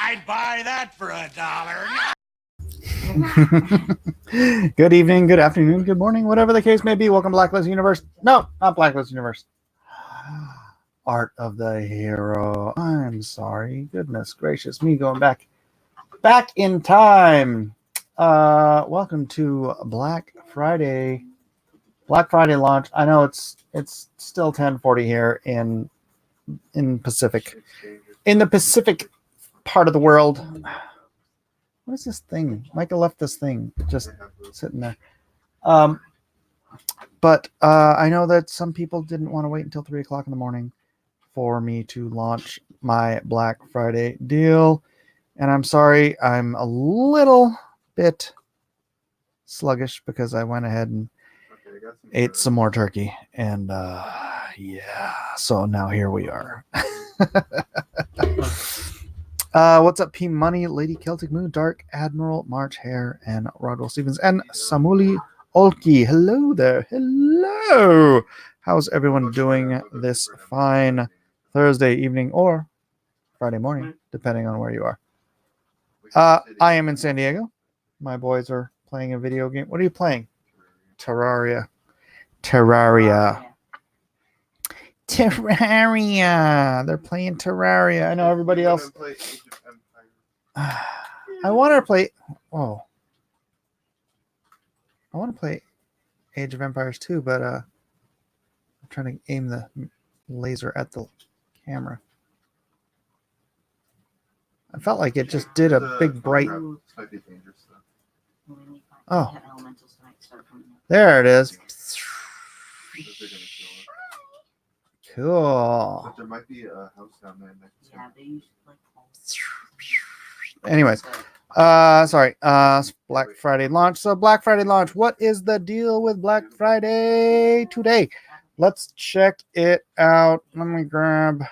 I'd buy that for $1. Good evening, good afternoon, good morning, whatever the case may be. Welcome to Blacklist Universe. No, not Blacklist Universe. Art of the Hero. I'm sorry. Goodness gracious me, going back in time. Welcome to Black Friday launch. I know it's still 10:40 here in Pacific. In the Pacific part of the world. What is this thing? Michael left this thing just sitting there. But I know that some people didn't want to wait until 3 o'clock in the morning for me to launch my Black Friday deal. And I'm sorry, I'm a little bit sluggish because I went ahead and ate some more turkey. And yeah, so now here we are. What's up, P Money, Lady Celtic Moon, Dark Admiral, March Hare, and Rodwell Stevens, and Samuli Olki. Hello there. Hello. How's everyone doing this fine Thursday evening or Friday morning, depending on where you are? I am in San Diego. My boys are playing a video game. What are you playing? Terraria. They're playing Terraria. I know everybody else. I want to play. Oh, I want to play Age of Empires 2, but I'm trying to aim the laser at the camera. I felt like it just did a big bright. Oh, there it is. Cool. But there might be a house down there next to Anyways, sorry. Black Friday launch. So Black Friday launch. What is the deal with Black Friday today? Let's check it out. Let me grab.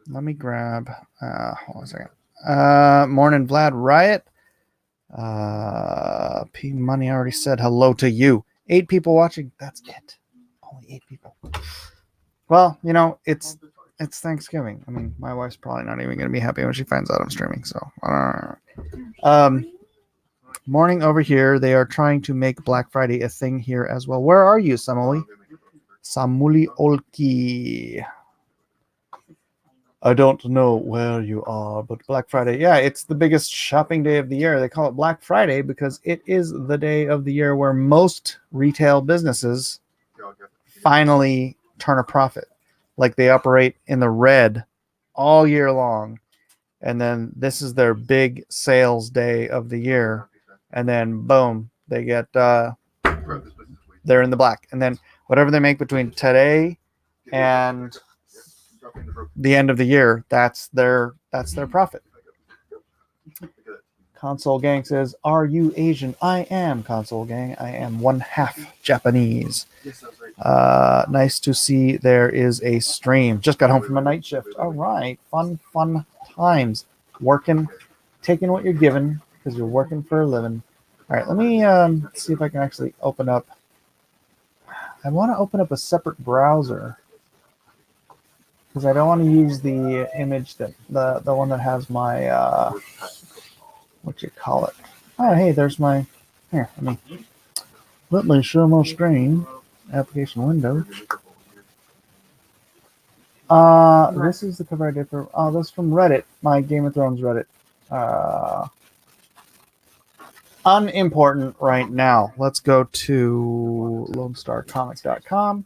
Hold on a second. Morning, Vlad Riot. P Money already said hello to you. 8 people watching. That's it. Only 8 people. Well, you know, it's Thanksgiving. I mean, my wife's probably not even going to be happy when she finds out I'm streaming. So, morning over here. They are trying to make Black Friday a thing here as well. Where are you, Samuli Olki? I don't know where you are, but Black Friday, yeah, it's the biggest shopping day of the year. They call it Black Friday because it is the day of the year where most retail businesses finally turn a profit. Like they operate in the red all year long. And then this is their big sales day of the year. And then boom, they get, they're in the black. And then whatever they make between today and the end of the year, that's their profit. Console Gang says, "Are you Asian?" I am, Console Gang. I am 1/2 Japanese. Nice to see there is a stream. Just got home from a night shift. All right, fun times. Working, taking what you're given because you're working for a living. All right, let me see if I can actually open up. I want to open up a separate browser because I don't want to use the image that the one that has my what you call it. Oh, hey, there's my here. Let me share my screen. Application window. This is the cover I did for. Oh, this is from Reddit. My Game of Thrones Reddit. Unimportant right now. Let's go to LoneStarComics.com.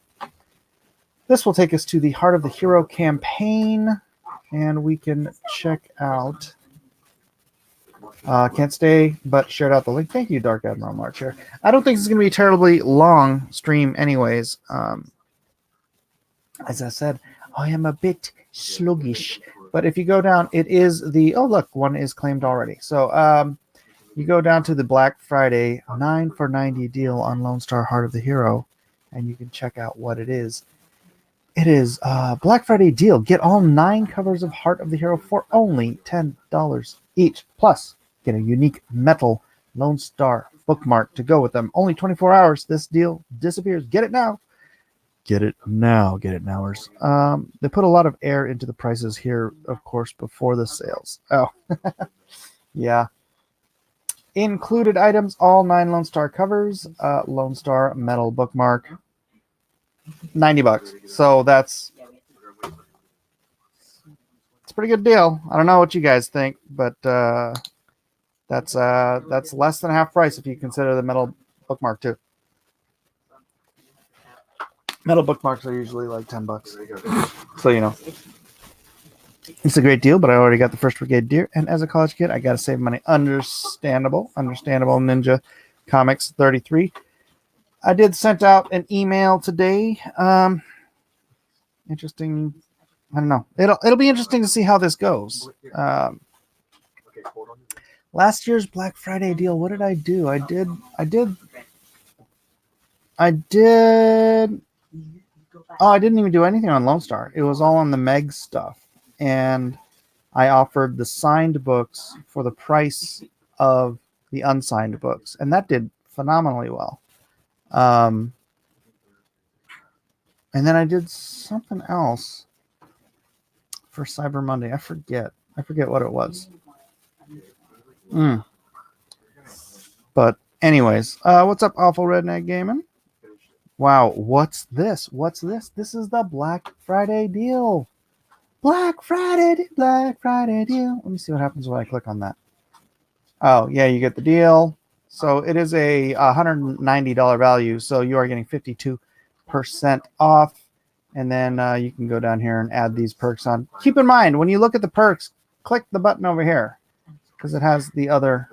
This will take us to the Heart of the Hero campaign, and we can check out. Can't stay, but shared out the link. Thank you, Dark Admiral March here. I don't think this is going to be a terribly long stream anyways. As I said, I am a bit sluggish. But if you go down, it is the... Oh, look, one is claimed already. So you go down to the Black Friday 9 for $90 deal on Lone Star Heart of the Hero, and you can check out what it is. It is Black Friday deal. Get all 9 covers of Heart of the Hero for only $10 each. Plus, get a unique metal Lone Star bookmark to go with them. Only 24 hours. This deal disappears. Get it now. Get it now, nowers. They put a lot of air into the prices here, of course, before the sales. Oh, yeah. Included items, all 9 Lone Star covers, Lone Star metal bookmark, $90. So it's a pretty good deal. I don't know what you guys think, but that's less than half price if you consider the metal bookmark too. Metal bookmarks are usually like $10, so you know. It's a great deal, but I already got the First Brigade Deer, and as a college kid, I got to save money. Understandable. Ninja Comics 33. I did send out an email today. Interesting. I don't know. It'll be interesting to see how this goes. Last year's Black Friday deal. What did I do? I did. Oh, I didn't even do anything on Lone Star. It was all on the Meg stuff. And I offered the signed books for the price of the unsigned books. And that did phenomenally well. And then I did something else for Cyber Monday. I forget what it was. But anyways, what's up, Awful Redneck Gaming? Wow, what's this? This is the Black Friday deal. Black Friday deal. Let me see what happens when I click on that. Oh, yeah, you get the deal. So it is a $190 value. So you are getting 52% off. And then you can go down here and add these perks on. Keep in mind, when you look at the perks, click the button over here because it has the other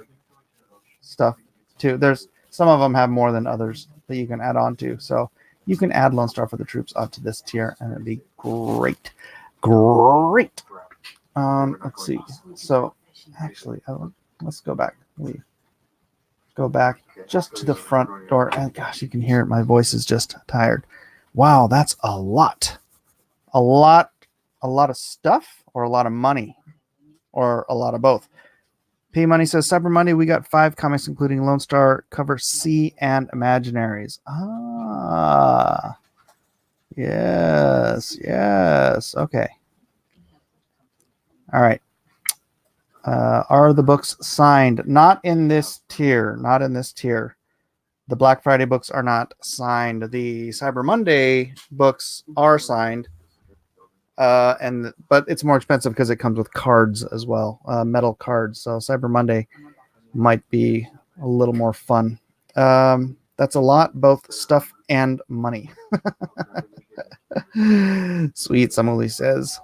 stuff too. There's some of them have more than others that you can add on to. So you can add Lone Star for the Troops onto this tier, and it'd be great. Great. Let's see. So actually, let's go back. We go back just to the front door. And gosh, you can hear it. My voice is just tired. Wow, that's a lot. A lot of stuff, or a lot of money, or a lot of both. P Money says, Cyber Monday, we got 5 comics, including Lone Star, Cover C, and Imaginaries. Ah. Yes. Okay. All right. Are the books signed? Not in this tier. The Black Friday books are not signed. The Cyber Monday books are signed. But it's more expensive because it comes with cards as well, metal cards. So Cyber Monday might be a little more fun. That's a lot, both stuff and money. Sweet, Samuli says.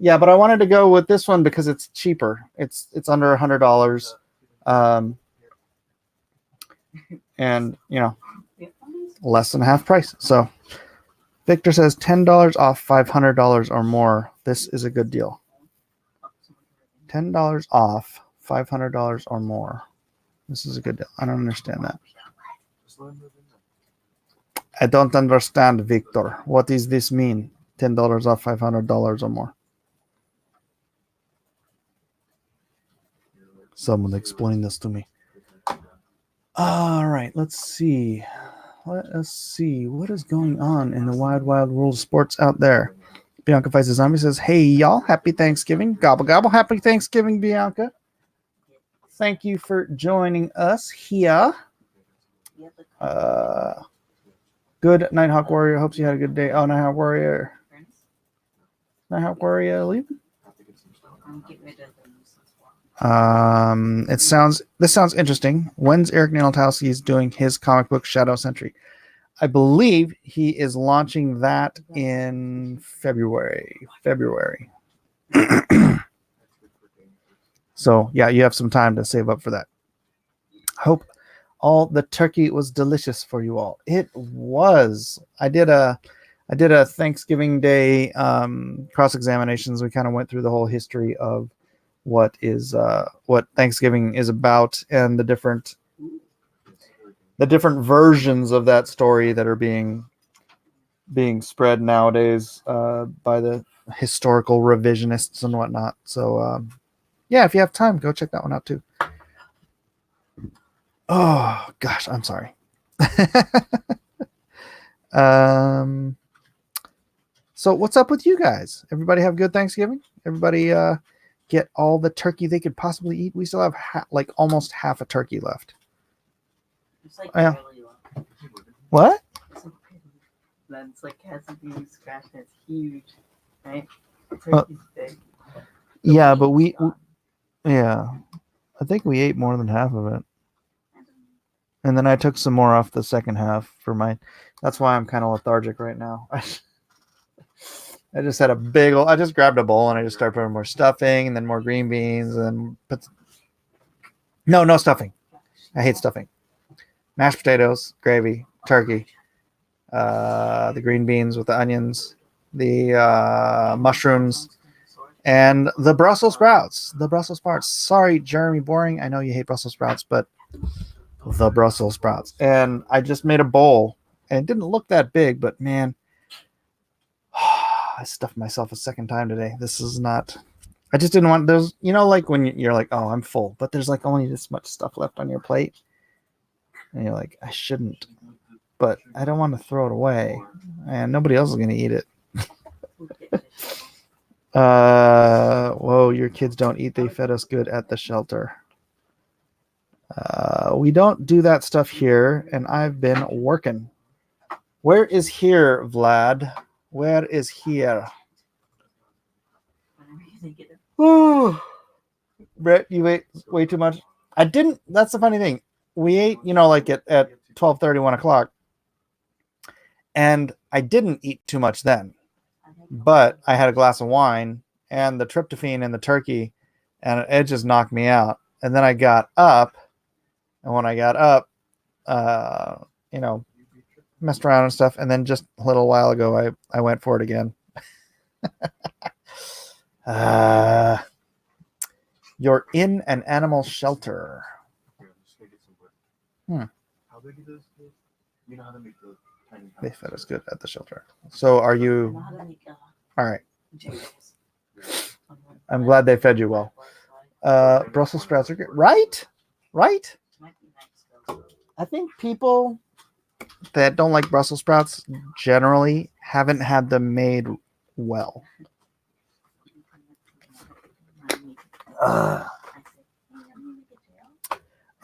Yeah, but I wanted to go with this one because it's cheaper. It's under $100. And, less than half price. So Victor says $10 off $500 or more. This is a good deal. $10 off $500 or more. This is a good deal. I don't understand that. I don't understand, Victor. What does this mean? $10 off $500 or more. Someone explain this to me. All right, let's see. Let us see what is going on in the wide world of sports out there. Bianca Fights a Zombie says, hey, y'all, happy Thanksgiving. Gobble, gobble. Happy Thanksgiving, Bianca. Thank you for joining us here. Good Nighthawk Warrior. Hopes you had a good day. Oh, Nighthawk Warrior. Nighthawk Warrior leaving? This sounds interesting. When's Eric Nieltowski's doing his comic book Shadow Sentry? I believe he is launching that in February. So yeah, you have some time to save up for that. Hope all the turkey was delicious for you all. It was. I did a Thanksgiving Day cross-examinations. We kind of went through the whole history of what Thanksgiving is about and the different versions of that story that are being spread nowadays by the historical revisionists and whatnot. So yeah, if you have time, go check that one out too. Oh gosh, I'm sorry. So what's up with you guys? Everybody have good Thanksgiving? Everybody get all the turkey they could possibly eat? We still have like almost half a turkey left. It's like Yeah. really long. What? It's like has to be scratched and it's huge, right? Turkey's big. Yeah, but yeah, I think we ate more than half of it. And then I took some more off the second half for mine. That's why I'm kind of lethargic right now. I just had I just grabbed a bowl and I just started putting more stuffing and then more green beans and no stuffing. I hate stuffing. Mashed potatoes, gravy, turkey, the green beans with the onions, the mushrooms, and the Brussels sprouts. Sorry, Jeremy Boring. I know you hate Brussels sprouts, but the Brussels sprouts. And I just made a bowl, and it didn't look that big, but man, I stuffed myself a second time today. This is not. I just didn't want those. Like when you're like, oh, I'm full, but there's like only this much stuff left on your plate, and you're like, I shouldn't, but I don't want to throw it away, and nobody else is gonna eat it. Whoa, your kids don't eat. They fed us good at the shelter. We don't do that stuff here, and I've been working. Where is here, Vlad? Where is here? Brett, you ate way too much. I didn't. That's the funny thing. We ate, like at 12:30, 1 o'clock, and I didn't eat too much then. But I had a glass of wine and the tryptophan in the turkey, and it just knocked me out. And then I got up, and when I got up, messed around and stuff. And then just a little while ago, I went for it again. You're in an animal shelter. How big is this? You know how to make the tiny. They fed us good at the shelter. So are you? All right. I'm glad they fed you well. Brussels sprouts are good. Right? I think people that don't like Brussels sprouts generally haven't had them made well.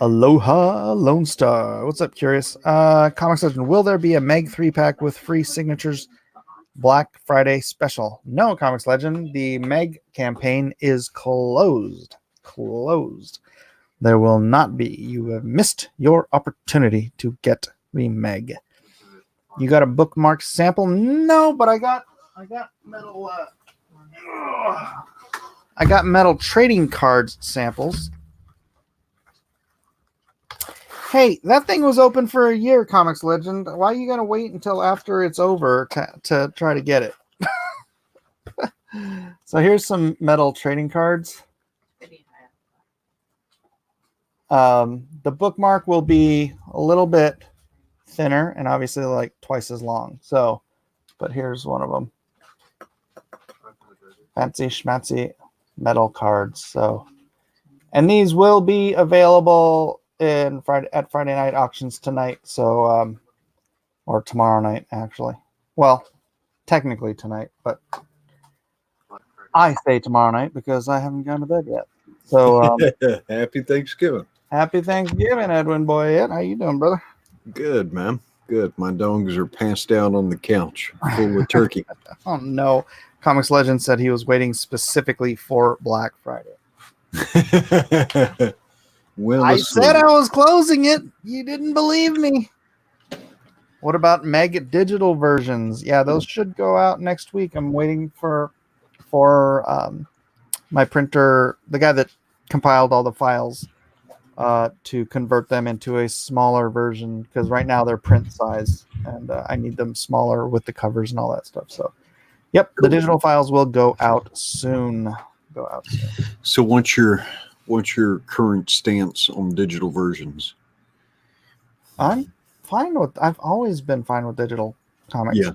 Aloha Lone Star. What's up, Curious? Comics Legend. Will there be a Meg 3-pack with free signatures Black Friday special? No, Comics Legend. The Meg campaign is closed. There will not be. You have missed your opportunity to get the Meg. You got a bookmark sample? No, but I got metal. I got metal trading cards samples. Hey, that thing was open for a year, Comics Legend. Why are you going to wait until after it's over to try to get it? So here's some metal trading cards. The bookmark will be a little bit thinner and obviously like twice as long. So, but here's one of them. Fancy schmancy metal cards. So, and these will be available at Friday night auctions tonight. So, or tomorrow night, actually. Well, technically tonight, but I say tomorrow night because I haven't gone to bed yet. So, Happy Thanksgiving. Happy Thanksgiving, Edwin Boyette. How you doing, brother? Good, man. Good. My dogs are passed out on the couch full of turkey. Oh, no. Comics Legend said he was waiting specifically for Black Friday. Well, I said I was closing it. You didn't believe me. What about Meg digital versions? Yeah, those should go out next week. I'm waiting for my printer, the guy that compiled all the files, to convert them into a smaller version, because right now they're print size, and I need them smaller with the covers and all that stuff. So, yep, the digital files will go out soon. So, what's your current stance on digital versions? I'm fine with. I've always been fine with digital comics. Yeah,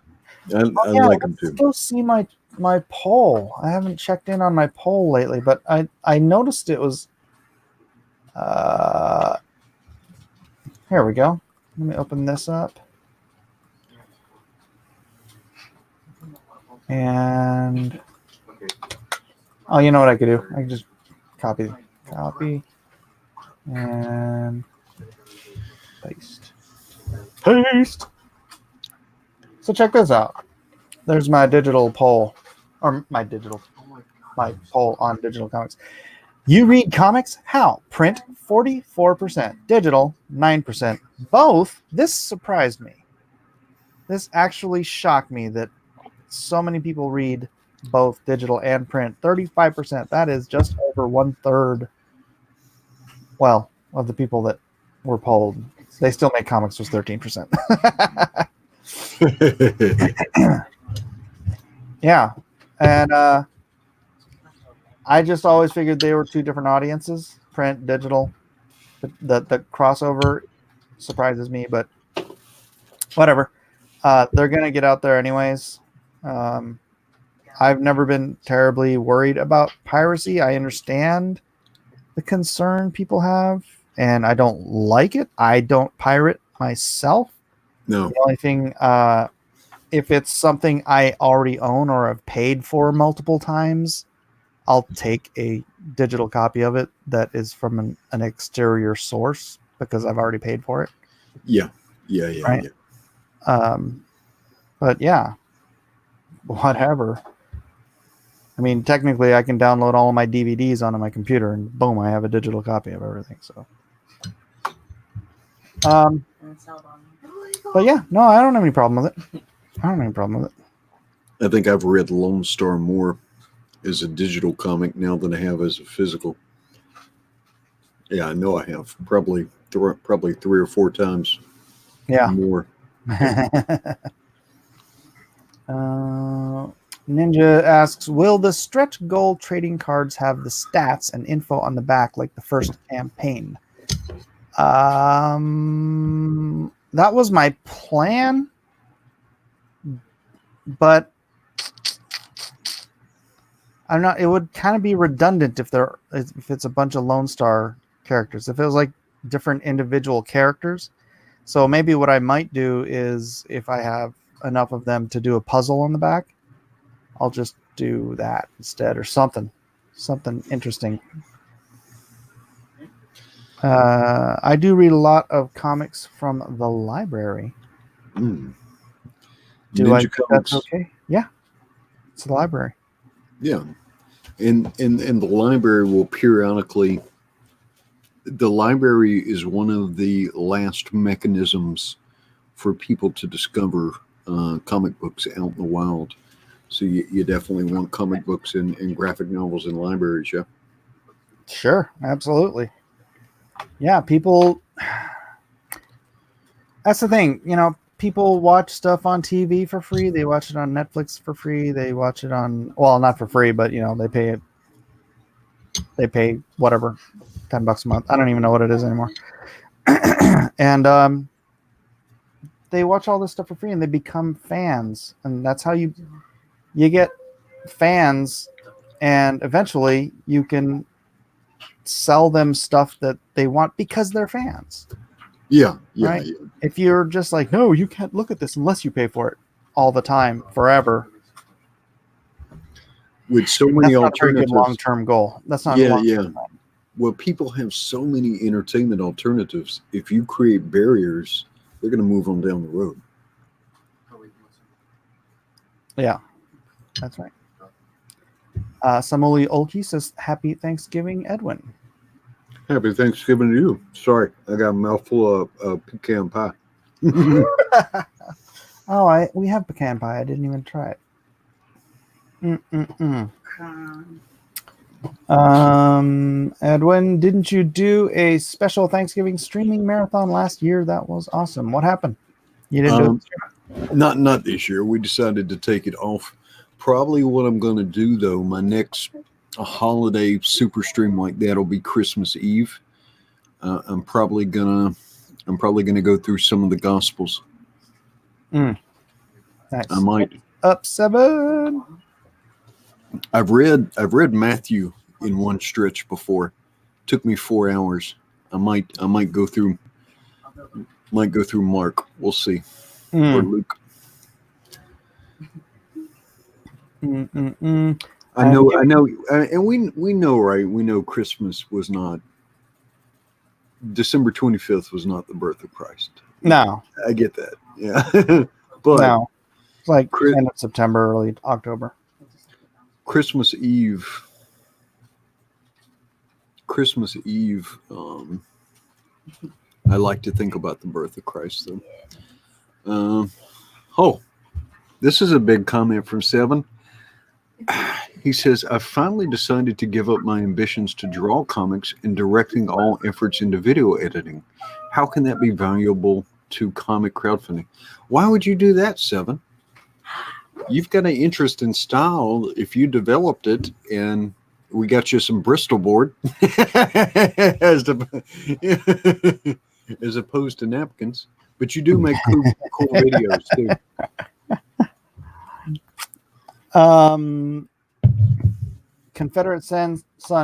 I like them too. Let's go see my poll. I haven't checked in on my poll lately, but I noticed it was. Here we go. Let me open this up. And oh, you know what I could do? I could just copy, and paste. So check this out. There's my digital poll, or my poll on digital comics. You read comics? How? Print 44%, digital 9%. Both. This surprised me. This actually shocked me that so many people read both digital and print. 35%. That is just over 1/3. Well, of the people that were polled. They still make comics was 13%. Yeah. And I just always figured they were two different audiences, print, digital. The crossover surprises me, but whatever. They're going to get out there anyways. I've never been terribly worried about piracy. I understand the concern people have, and I don't like it. I don't pirate myself. No. The only thing, if it's something I already own or have paid for multiple times, I'll take a digital copy of it that is from an exterior source because I've already paid for it. Yeah. Right? But yeah, whatever. I mean, technically, I can download all of my DVDs onto my computer, and boom, I have a digital copy of everything. So, but yeah, no, I don't have any problem with it. I think I've read Lone Star more as a digital comic now than I have as a physical. Yeah, I know I have probably 3 or 4 times. Yeah, more. Ninja asks, will the stretch goal trading cards have the stats and info on the back like the first campaign? That was my plan, but I'm not. It would kind of be redundant if it's a bunch of Lone Star characters. If it was like different individual characters. So maybe what I might do is if I have enough of them to do a puzzle on the back, I'll just do that instead or something interesting. I do read a lot of comics from the library. Mm. Do Ninja I think Comics. that's okay? Yeah, it's the library. Yeah, and the library will periodically. The library is one of the last mechanisms for people to discover comic books out in the wild. So you definitely want comic books and graphic novels in libraries, yeah? Sure, absolutely. Yeah, people... That's the thing, people watch stuff on TV for free. They watch it on Netflix for free. They watch it on... Well, not for free, but, they pay it. They pay whatever, $10 a month. I don't even know what it is anymore. And they watch all this stuff for free and they become fans. And that's how you get fans, and eventually you can sell them stuff that they want because they're fans. Yeah. Right? Yeah. If you're just like, no, you can't look at this unless you pay for it all the time, forever. With so many that's alternatives. Not a very good long-term goal. That's not yeah. Well, people have so many entertainment alternatives. If you create barriers, they're going to move on down the road. Yeah, that's right. Samuli Olki says, "Happy Thanksgiving, Edwin." Happy Thanksgiving to you. Sorry, I got a mouthful of pecan pie. Oh, we have pecan pie. I didn't even try it. Edwin, didn't you do a special Thanksgiving streaming marathon last year? That was awesome. What happened? You didn't do it? Not this year. We decided to take it off. Probably what I'm going to do though, my next holiday super stream like that will be Christmas Eve. I'm probably gonna go through some of the Gospels. Nice. I might. Up 7. I've read Matthew in one stretch before. Took me 4 hours. I might go through Mark. We'll see. Or Luke. I know, and we know, right? We know Christmas was not December 25th was not the birth of Christ. No, I get that, yeah, but no. It's like Chris- end of September, early October. Christmas Eve. I like to think about the birth of Christ, though. This is a big comment from Seven. He says, I finally decided to give up my ambitions to draw comics and directing all efforts into video editing. How can that be valuable to comic crowdfunding? Why would you do that, Seven? You've got an interest in style if you developed it, and we got you some Bristol board as opposed to napkins. But you do make cool videos, too. Confederate Son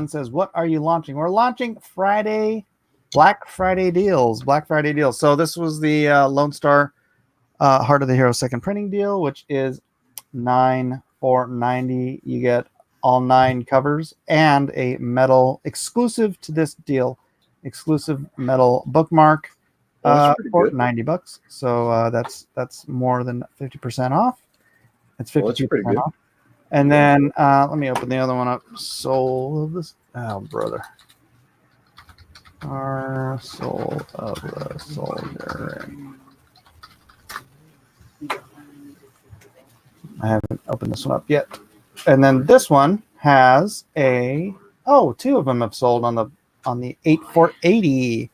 says, what are you launching? We're launching Black Friday deals. So this was the Lone Star Heart of the Hero second printing deal, which is $9 for $90. You get all 9 covers and a metal exclusive to this deal, exclusive metal bookmark for good. $90. So that's more than 50% off. It's 50% off. And then let me open the other one up. Soul of this. Oh, brother. Our Soul of the Soldier. I haven't opened this one up yet. And then this one has two of them have sold on the 8 for $80.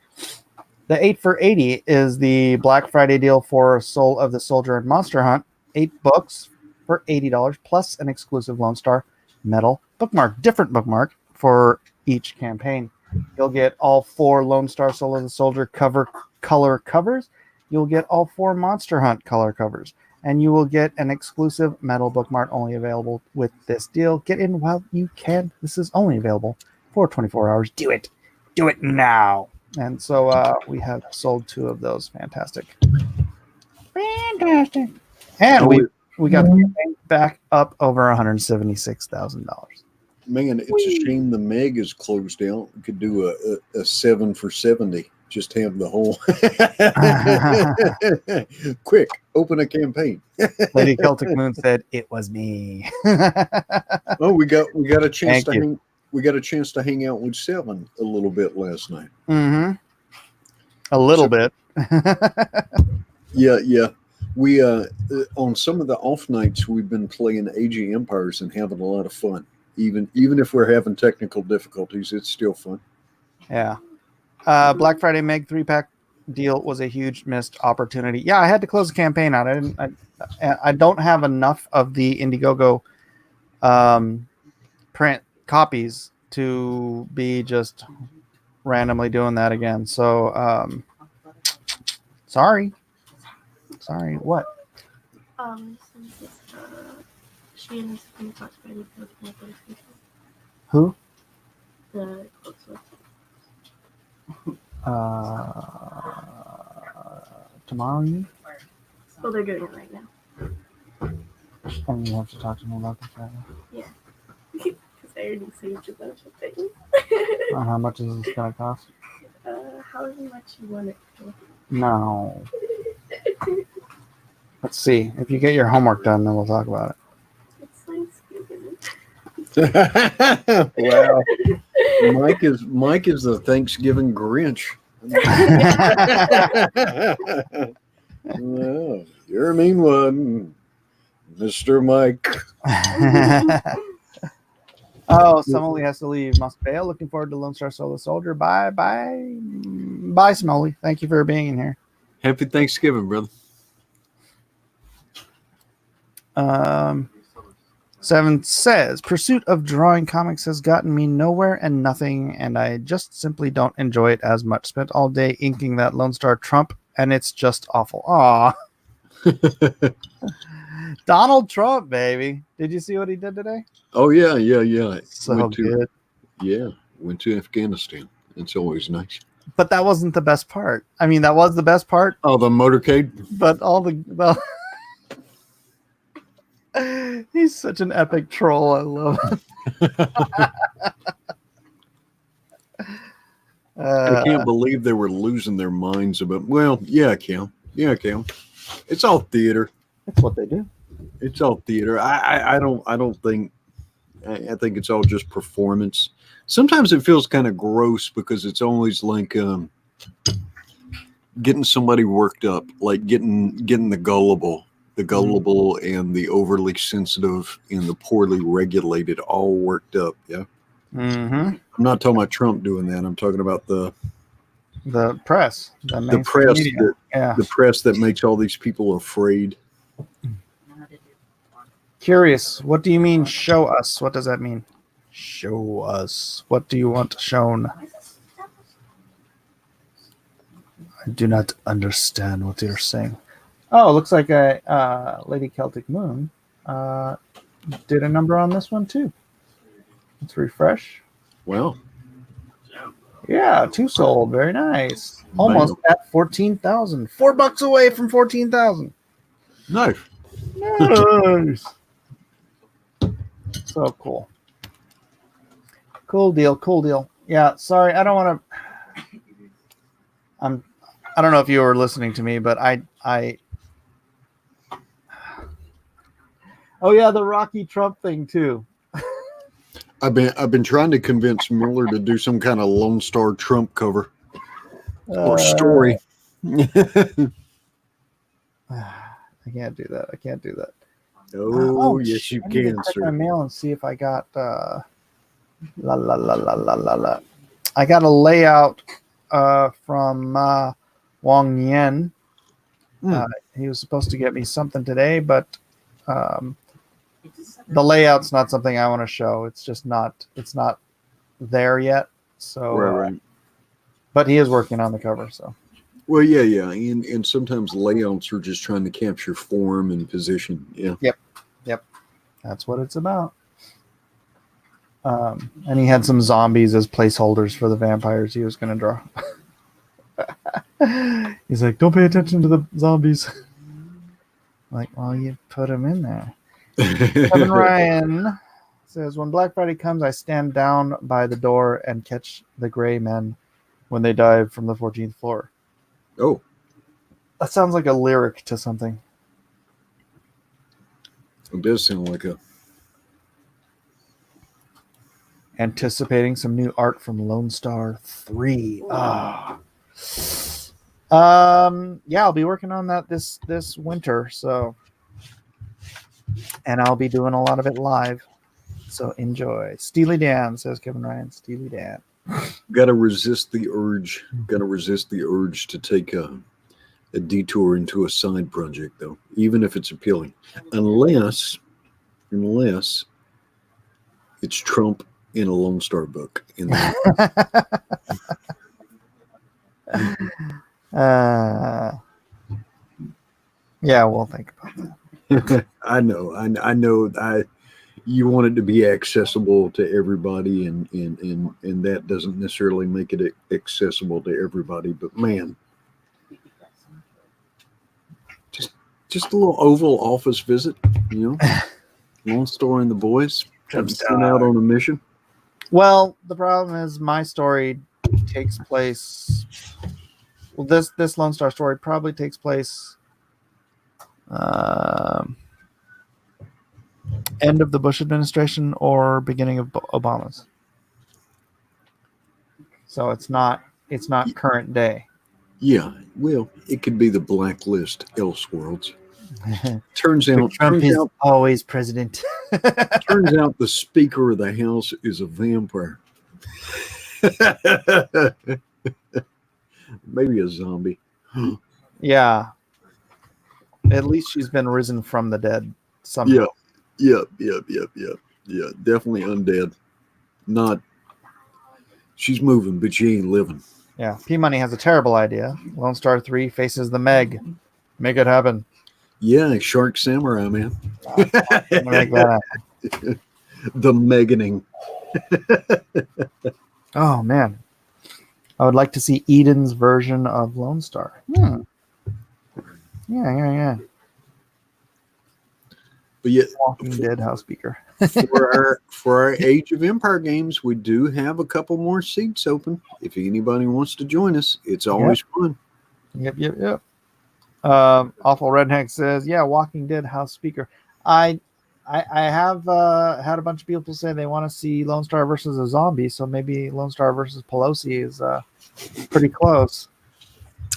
The 8 for $80 is the Black Friday deal for Soul of the Soldier and Monster Hunt. 8 books for $80 plus an exclusive Lone Star metal bookmark, different bookmark for each campaign. You'll get all 4 Lone Star Soul of the Soldier color covers. You'll get all 4 Monster Hunt color covers, and you will get an exclusive metal bookmark only available with this deal. Get in while you can. This is only available for 24 hours. Do it now. And so we have sold 2 of those. Fantastic. And we got the campaign back up over $176,000. Man, it's a shame the Meg is closed out. We could do a 7 for 70. Just have the whole quick open a campaign. Lady Celtic Moon said it was me. Oh, we got a chance to hang out with 7 a little bit last night. Mm-hmm. A little bit. Yeah. We on some of the off nights we've been playing Age of Empires and having a lot of fun. Even if we're having technical difficulties, it's still fun. Yeah. Black Friday Meg 3-pack deal was a huge missed opportunity. Yeah, I had to close the campaign out. I don't have enough of the Indiegogo print copies to be just randomly doing that again. So sorry. What? She and Who? the close Tomorrow, you mean? Well, they're doing it right now. And you have to talk to me about this right now. Yeah. Because I already saved a bunch of things. How much is this going to cost? However much you want it for. No. Let's see. If you get your homework done, then we'll talk about it. It's Thanksgiving. Wow. Mike is the Thanksgiving Grinch. Well, you're a mean one, Mr. Mike. Oh, Smoley has to leave. Must bail. Looking forward to Lone Star Solo Soldier. Bye, Smoley. Thank you for being in here. Happy Thanksgiving, brother. 7 says, pursuit of drawing comics has gotten me nowhere and nothing, and I just simply don't enjoy it as much. Spent all day inking that Lone Star Trump, and it's just awful. Aw. Donald Trump, baby. Did you see what he did today? Oh, yeah. So good. Yeah, went to Afghanistan. It's always nice. But that wasn't the best part. I mean, that was the best part. Oh, the motorcade? But all the He's such an epic troll. I love it. I can't believe they were losing their minds about. Well, yeah, Cam. Yeah, Cam. It's all theater. That's what they do. It's all theater. I don't think. I think it's all just performance. Sometimes it feels kind of gross because it's always like getting somebody worked up, like getting the gullible and the overly sensitive and the poorly regulated all worked up. Yeah. Mm-hmm. I'm not talking about Trump doing that. I'm talking about the press. the press that Yeah. the press that makes all these people afraid. Curious. What do you mean? Show us. What does that mean? Show us. What do you want shown? I do not understand what you're saying. Oh, looks like a Lady Celtic Moon did a number on this one too. Let's refresh. Well, Yeah, 2 sold. Very nice. Almost at 14,000. $4 away from 14,000. no. Nice. So cool. Cool deal. Cool deal. Yeah. Sorry, I don't want to. I don't know if you were listening to me, but I. Oh yeah, the Rocky Trump thing too. I've been trying to convince Miller to do some kind of Lone Star Trump cover or story. I can't do that. I can't do that. Oh, yes, you I need to can, check my sir. mail and see if I got I got a layout from Wang Yen. He was supposed to get me something today, but the layout's not something I want to show. It's just not. It's not there yet. So, Right. but he is working on the cover. So. Well, yeah, and sometimes layouts are just trying to capture form and position. Yeah. Yep. That's what it's about. And he had some zombies as placeholders for the vampires he was going to draw. He's like, don't pay attention to the zombies. I'm like, well, you put them in there. Kevin Ryan says, when Black Friday comes, I stand down by the door and catch the gray men when they dive from the 14th floor. Oh, That sounds like a lyric to something. it does sound like a. Anticipating some new art from Lone Star 3. Yeah, I'll be working on that this winter. So, and I'll be doing a lot of it live. So enjoy. Steely Dan, says Kevin Ryan. Steely Dan. Got to resist the urge. Got to resist the urge to take a detour into a side project, though, even if it's appealing, unless it's Trump in a Lone Star book. Yeah, we'll think about that. I know. You want it to be accessible to everybody, and that doesn't necessarily make it accessible to everybody. But man, just a little Oval Office visit, Lone Star and the boys sent out on a mission. Well, the problem is my story takes place. Well, this Lone Star story probably takes place end of the Bush administration or beginning of Obama's. So it's not current day. Yeah, well, it could be the blacklist Elseworlds. Turns out always president. Turns out the Speaker of the House is a vampire. Maybe a zombie. Yeah. At least she's been risen from the dead somehow. Yeah. Definitely undead. Not. She's moving, but she ain't living. Yeah. P Money has a terrible idea. Lone Star 3 faces the Meg. Make it happen. Yeah, Shark Samurai, man. Make that happen. The Meganing. Oh man, I would like to see Eden's version of Lone Star. Yeah. But yet, Walking Dead house speaker. for our Age of Empire games, we do have a couple more seats open. If anybody wants to join us, it's always fun. Yep. Awful Redneck says, "Yeah, Walking Dead house speaker." I have had a bunch of people say they want to see Lone Star versus a zombie, so maybe Lone Star versus Pelosi is pretty close.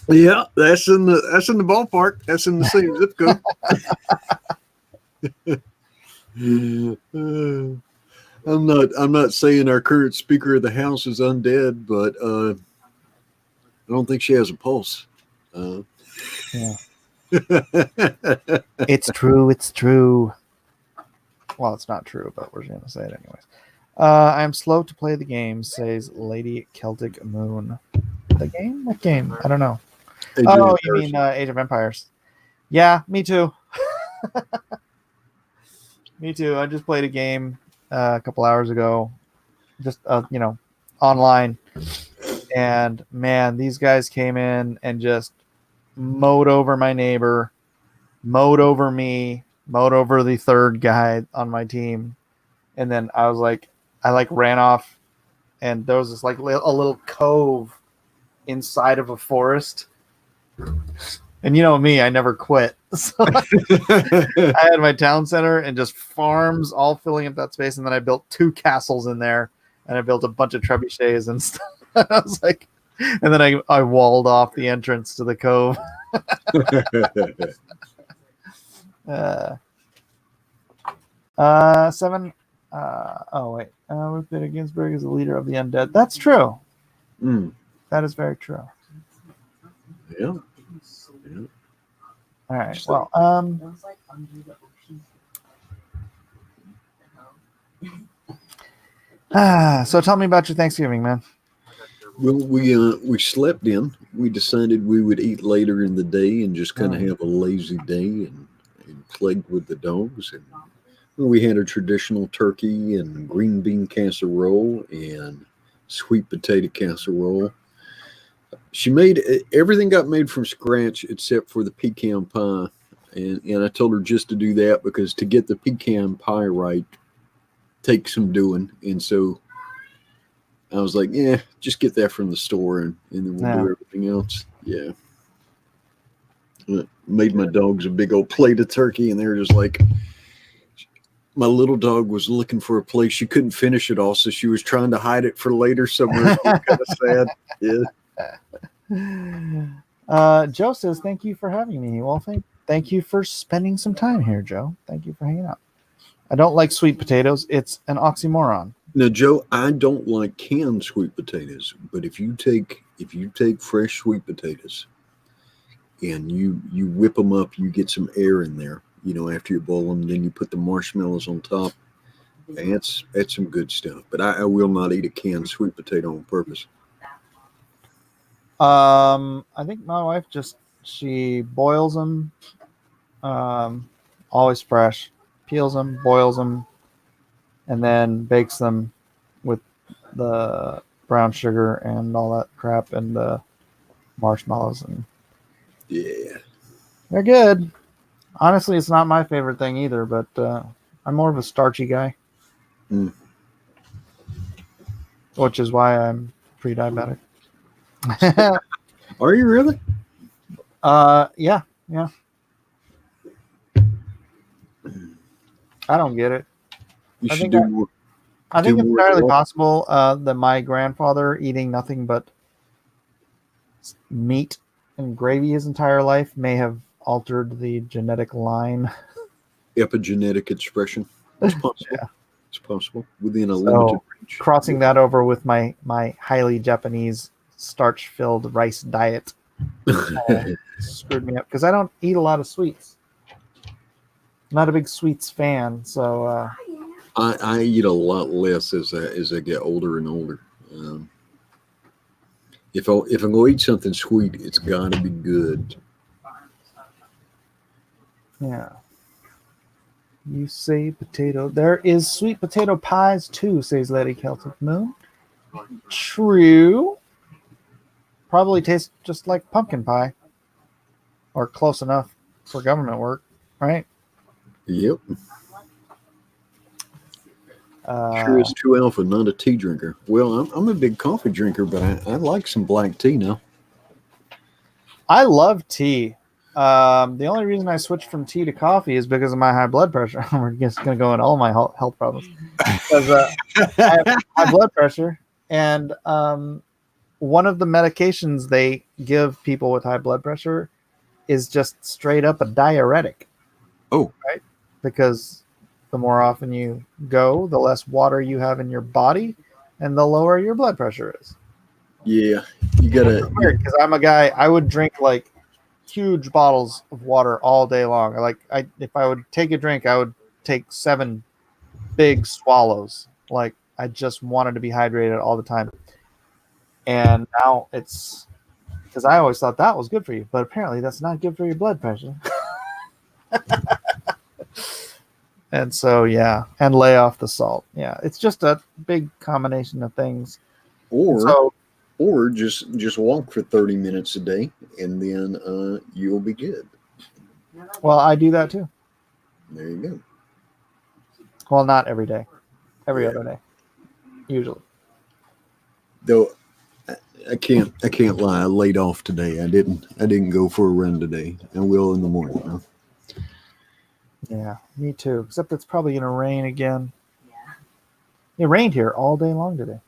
Yeah, that's in the ballpark. That's in the same zip code. I'm not saying our current Speaker of the House is undead, but I don't think she has a pulse. Yeah. It's true. Well, it's not true, but we're going to say it anyways. I am slow to play the game, says Lady Celtic Moon. The game? What game? I don't know. You mean Age of Empires. Yeah, me too. Me too. I just played a game a couple hours ago, just online, and man, these guys came in and just mowed over my neighbor, mowed over me, mowed over the third guy on my team, and then I ran off, and there was this like a little cove inside of a forest. And you know me, I never quit. So I had my town center and just farms all filling up that space. And then I built 2 castles in there, and I built a bunch of trebuchets and stuff. I was like, and then I walled off the entrance to the cove. Seven. Ruth Bader Ginsburg is the leader of the undead. That's true. That is very true. Yeah. All right. Well, so tell me about your Thanksgiving, man. Well, we slept in. We decided we would eat later in the day and just kind of have a lazy day and played with the dogs. And we had a traditional turkey and green bean casserole and sweet potato casserole. She made everything got made from scratch except for the pecan pie, and I told her just to do that because to get the pecan pie right takes some doing, and so I was like, yeah, just get that from the store, and then we'll do everything else. Yeah, made my dogs a big old plate of turkey, and they were just like, my little dog was looking for a place she couldn't finish it all, so she was trying to hide it for later somewhere. It was kind of sad. Yeah. Joe says, thank you for having me. Well, thank you for spending some time here, Joe. Thank you for hanging out. I don't like sweet potatoes. It's an oxymoron. Now, Joe, I don't like canned sweet potatoes, but if you take fresh sweet potatoes and you whip them up, you get some air in there, after you boil them, then you put the marshmallows on top. And that's some good stuff. But I will not eat a canned sweet potato on purpose. I think my wife she boils them, always fresh, peels them, boils them, and then bakes them with the brown sugar and all that crap and the marshmallows, and yeah, they're good. Honestly, it's not my favorite thing either, but I'm more of a starchy guy, which is why I'm pre-diabetic. Are you really? Yeah. I don't get it. You I should think do more. I think it's entirely more. possible that my grandfather eating nothing but meat and gravy his entire life may have altered the genetic line. Epigenetic expression. It's possible. Yeah. It's possible within a limited range. Crossing that over with my highly Japanese starch-filled rice diet screwed me up because I don't eat a lot of sweets. Not a big sweets fan, so I eat a lot less as I get older and older. If I'm going to eat something sweet, it's got to be good. Yeah. You say potato. There is sweet potato pies too, says Lady Celtic Moon. True. Probably tastes just like pumpkin pie. Or close enough for government work, right? Yep. Sure is 2 alpha, not a tea drinker. Well, I'm a big coffee drinker, but I like some black tea now. I love tea. The only reason I switched from tea to coffee is because of my high blood pressure. We're just going to go into all my health problems. Because I have high blood pressure, and one of the medications they give people with high blood pressure is just straight up a diuretic. Oh. Right? Because the more often you go, the less water you have in your body, and the lower your blood pressure is. Yeah, you gotta. Weird, because I'm a guy. I would drink like huge bottles of water all day long. If I would take a drink, I would take 7 big swallows. Like I just wanted to be hydrated all the time. And now it's because I always thought that was good for you, but apparently that's not good for your blood pressure. And so yeah, and lay off the salt. Yeah, it's just a big combination of things. Or just walk for 30 minutes a day, and then you'll be good. Well, I do that too. There you go. Well, not every day, every other day, usually. Though I can't lie. I laid off today. I didn't go for a run today. I will in the morning. Huh? Yeah, me too. Except it's probably gonna rain again. Yeah. It rained here all day long today.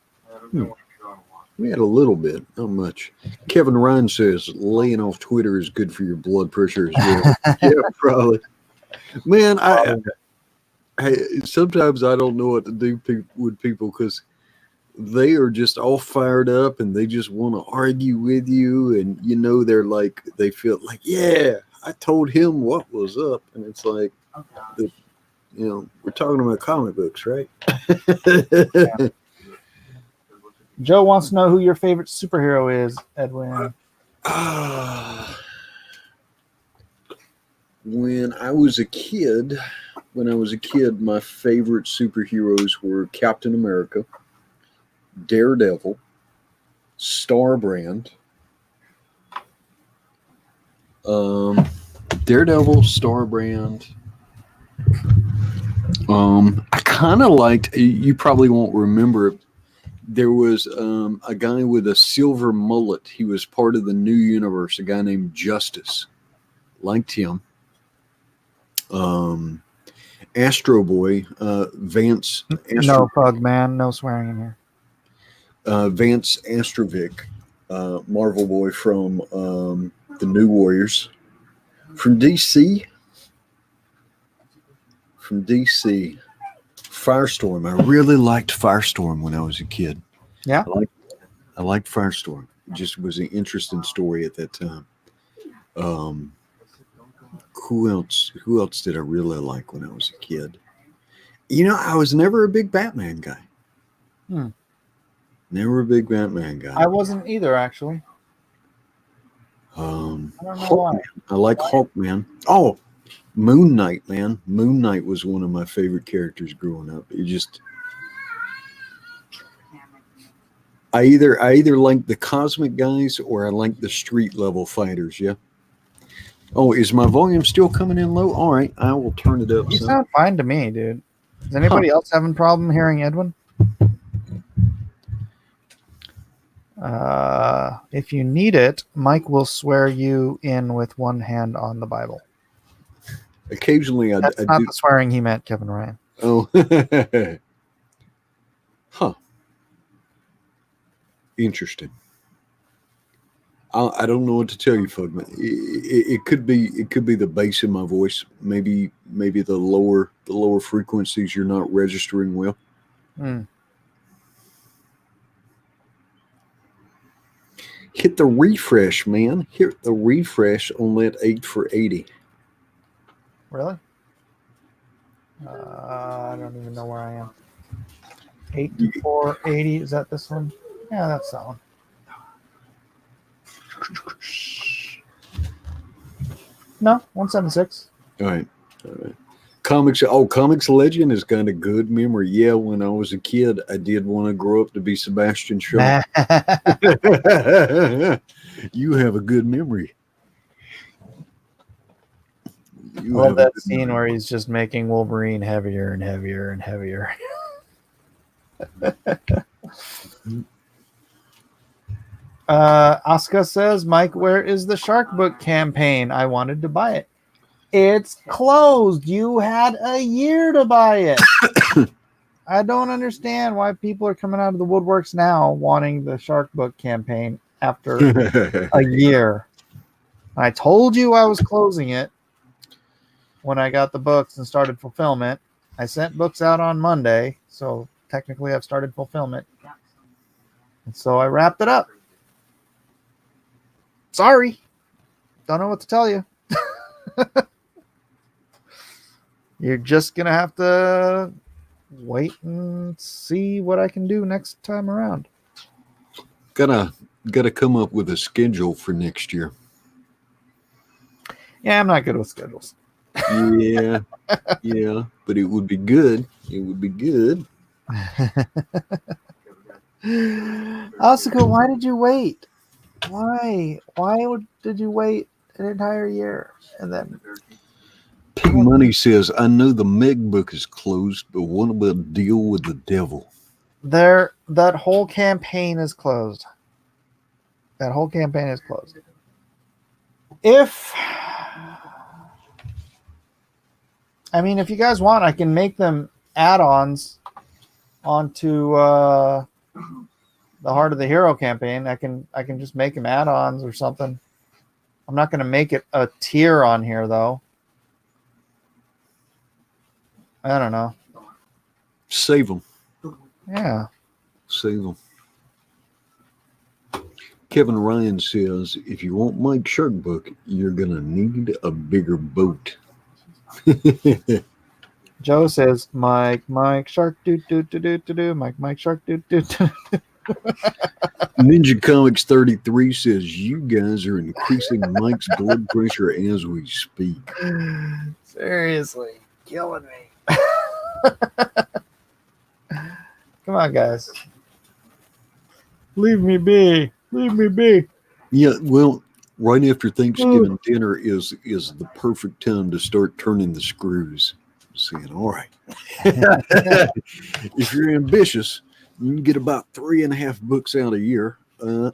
We had a little bit, not much. Kevin Ryan says laying off Twitter is good for your blood pressure as well. Yeah, probably. Man, I sometimes I don't know what to do with people because they are just all fired up and they just want to argue with you, and they're like they feel like, yeah, I told him what was up, and it's like, we're talking about comic books, right? Yeah. Joe wants to know who your favorite superhero is, Edwin. When I was a kid, my favorite superheroes were Captain America, Daredevil, Starbrand. Daredevil, Starbrand. I kind of liked, you probably won't remember it, there was a guy with a silver mullet. He was part of the New Universe, a guy named Justice. Liked him. Astro Boy, Vance. No, Pug Man, no swearing in here. Vance Astrovic, Marvel Boy from the New Warriors. From DC. Firestorm. I really liked Firestorm when I was a kid. Yeah. I liked Firestorm. It just was an interesting story at that time. Who else did I really like when I was a kid? I was never a big Batman guy. Never a big Batman guy. I wasn't either, actually. I don't know why. I like Hawkman. Oh, Moon Knight, man. Moon Knight was one of my favorite characters growing up. I either like the cosmic guys or I like the street level fighters. Yeah. Oh, is my volume still coming in low? All right, I will turn it up. You sound fine to me, dude. Is anybody else having a problem hearing Edwin? If you need it, Mike will swear you in with one hand on the Bible. Occasionally, That's not the swearing he meant, Kevin Ryan. Oh, huh. Interesting. I don't know what to tell you, Fugman. It could be the bass in my voice. Maybe the lower frequencies you're not registering well. Hit the refresh, man. Hit the refresh on that 8 for 80. Really? I don't even know where I am. 8480. Is that this one? Yeah, that's that one. No, 176. All right. Comics Legend has got a good memory. Yeah, when I was a kid, I did want to grow up to be Sebastian Shaw. You have a good memory. I love that scene where he's just making Wolverine heavier and heavier and heavier. Asuka says, Mike, where is the Shark Book campaign? I wanted to buy it. It's closed. You had a year to buy it. I don't understand why people are coming out of the woodworks now wanting the Shark Book campaign after a year. I told you I was closing it when I got the books and started fulfillment. I sent books out on Monday, so technically I've started fulfillment. And so I wrapped it up. Sorry. Don't know what to tell you. You're just going to have to wait and see what I can do next time around. Gotta come up with a schedule for next year. Yeah, I'm not good with schedules. Yeah, yeah, but it would be good. It would be good. Asuka, why did you wait? Why did you wait an entire year? And then Pig Money says, I know the Meg book is closed, but what about Deal with the Devil? that whole campaign is closed. That whole campaign is closed. If you guys want, I can make them add-ons onto the Heart of the Hero campaign. I can just make them add-ons or something. I'm not going to make it a tier on here though. I don't know. Save them. Yeah. Save them. Kevin Ryan says, if you want Mike Shark book, you're going to need a bigger boat. Joe says, Mike Shark, do, Mike Shark, do. Ninja Comics 33 says, you guys are increasing Mike's blood pressure as we speak. Seriously, killing me. Come on, guys. Leave me be. Leave me be. Yeah, well, right after Thanksgiving dinner is the perfect time to start turning the screws. Saying, all right. If you're ambitious, you can get about 3.5 books out a year. All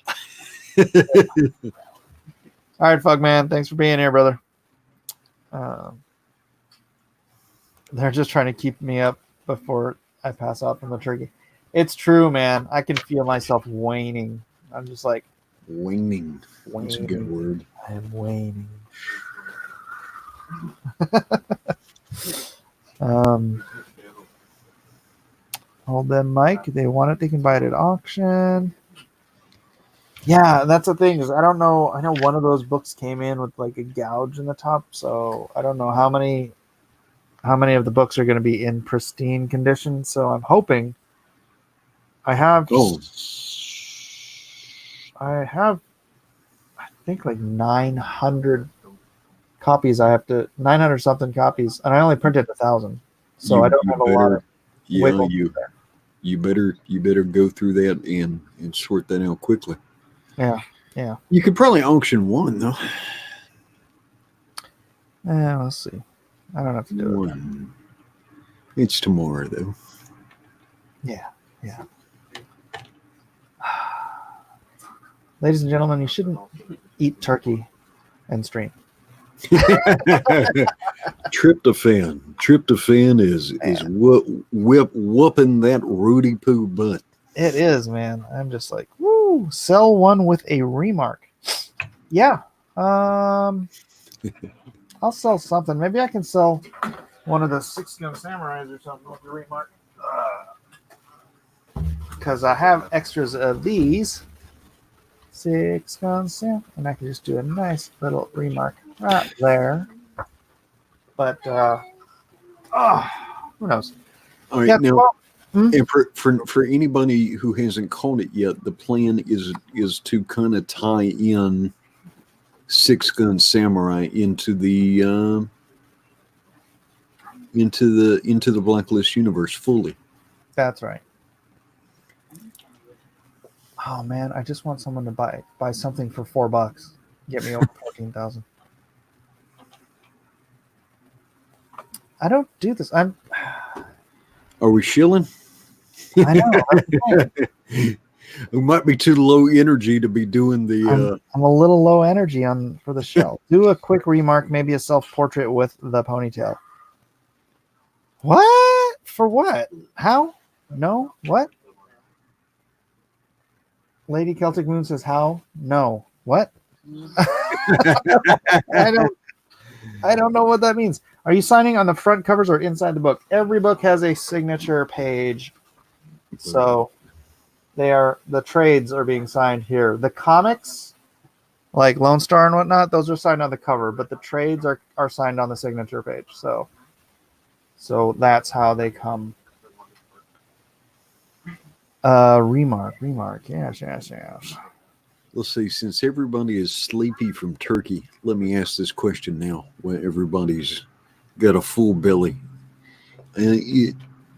right, fuck man. Thanks for being here, brother. They're just trying to keep me up before I pass out from the turkey. It's true, man. I can feel myself waning. I'm just like waning. That's a good word. I am waning. Hold them, Mike. They want it. They can buy it at auction. Yeah, that's the thing is I don't know. I know one of those books came in with like a gouge in the top, so I don't know how many of the books are going to be in pristine condition. So I'm hoping I think like 900 copies. 900 something copies, and I only printed 1,000, so I don't have a lot of. Yeah, you better go through that and sort that out quickly. Yeah. You could probably auction one though. Yeah, let's see. I don't have to do it. It's tomorrow though. Yeah. Ladies and gentlemen, you shouldn't eat turkey and stream. Tryptophan is whooping that Rudy Poo butt. It is, man. I'm just like, woo, sell one with a remark. Yeah. I'll sell something. Maybe I can sell one of the 6-gun samurais or something with a remark. Because I have extras of these 6-gun sam, and I can just do a nice little remark right there. But who knows? All right, now. And for anybody who hasn't caught it yet, the plan is to kind of tie in 6-gun samurai into the Blacklist universe fully. That's right. Oh man, I just want someone to buy something for $4. Get me over 14,000. I don't do this. Are we shilling? I know. That's the thing. It might be too low energy to be doing the. I'm a little low energy for the show. Do a quick remark, maybe a self-portrait with the ponytail. What? For what? How? No? What? Lady Celtic Moon says how? No. What? I don't know what that means. Are you signing on the front covers or inside the book? Every book has a signature page. So the trades are being signed here. The comics, like Lone Star and whatnot, those are signed on the cover, but the trades are signed on the signature page. So that's how they come. Remark. Yes. Let's see. Since everybody is sleepy from turkey, let me ask this question now. When everybody's got a full belly, did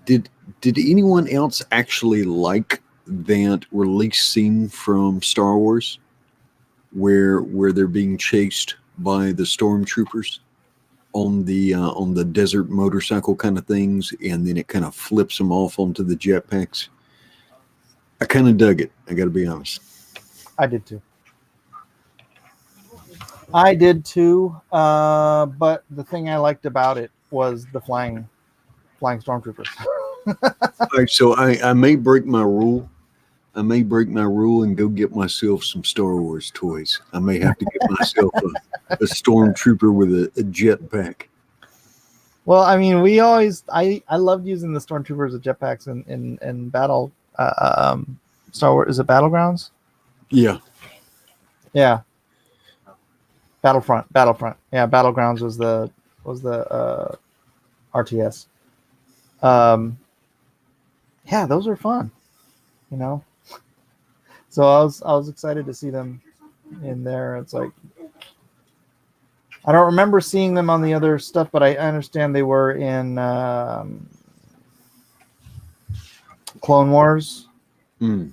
anyone else actually like that release scene from Star Wars, where they're being chased by the stormtroopers on the desert motorcycle kind of things, and then it kind of flips them off onto the jetpacks? I kind of dug it. I got to be honest. I did too. But the thing I liked about it was the flying stormtroopers. All right, so I may break my rule. I may break my rule and go get myself some Star Wars toys. I may have to get myself a stormtrooper with a jetpack. Well, I mean, I loved using the stormtroopers with jetpacks in battle. Star Wars, is it Battlegrounds? Yeah. Battlefront. Yeah, Battlegrounds was the RTS. Yeah, those are fun, you know. So I was excited to see them in there. It's like I don't remember seeing them on the other stuff, but I understand they were in Clone Wars. Flying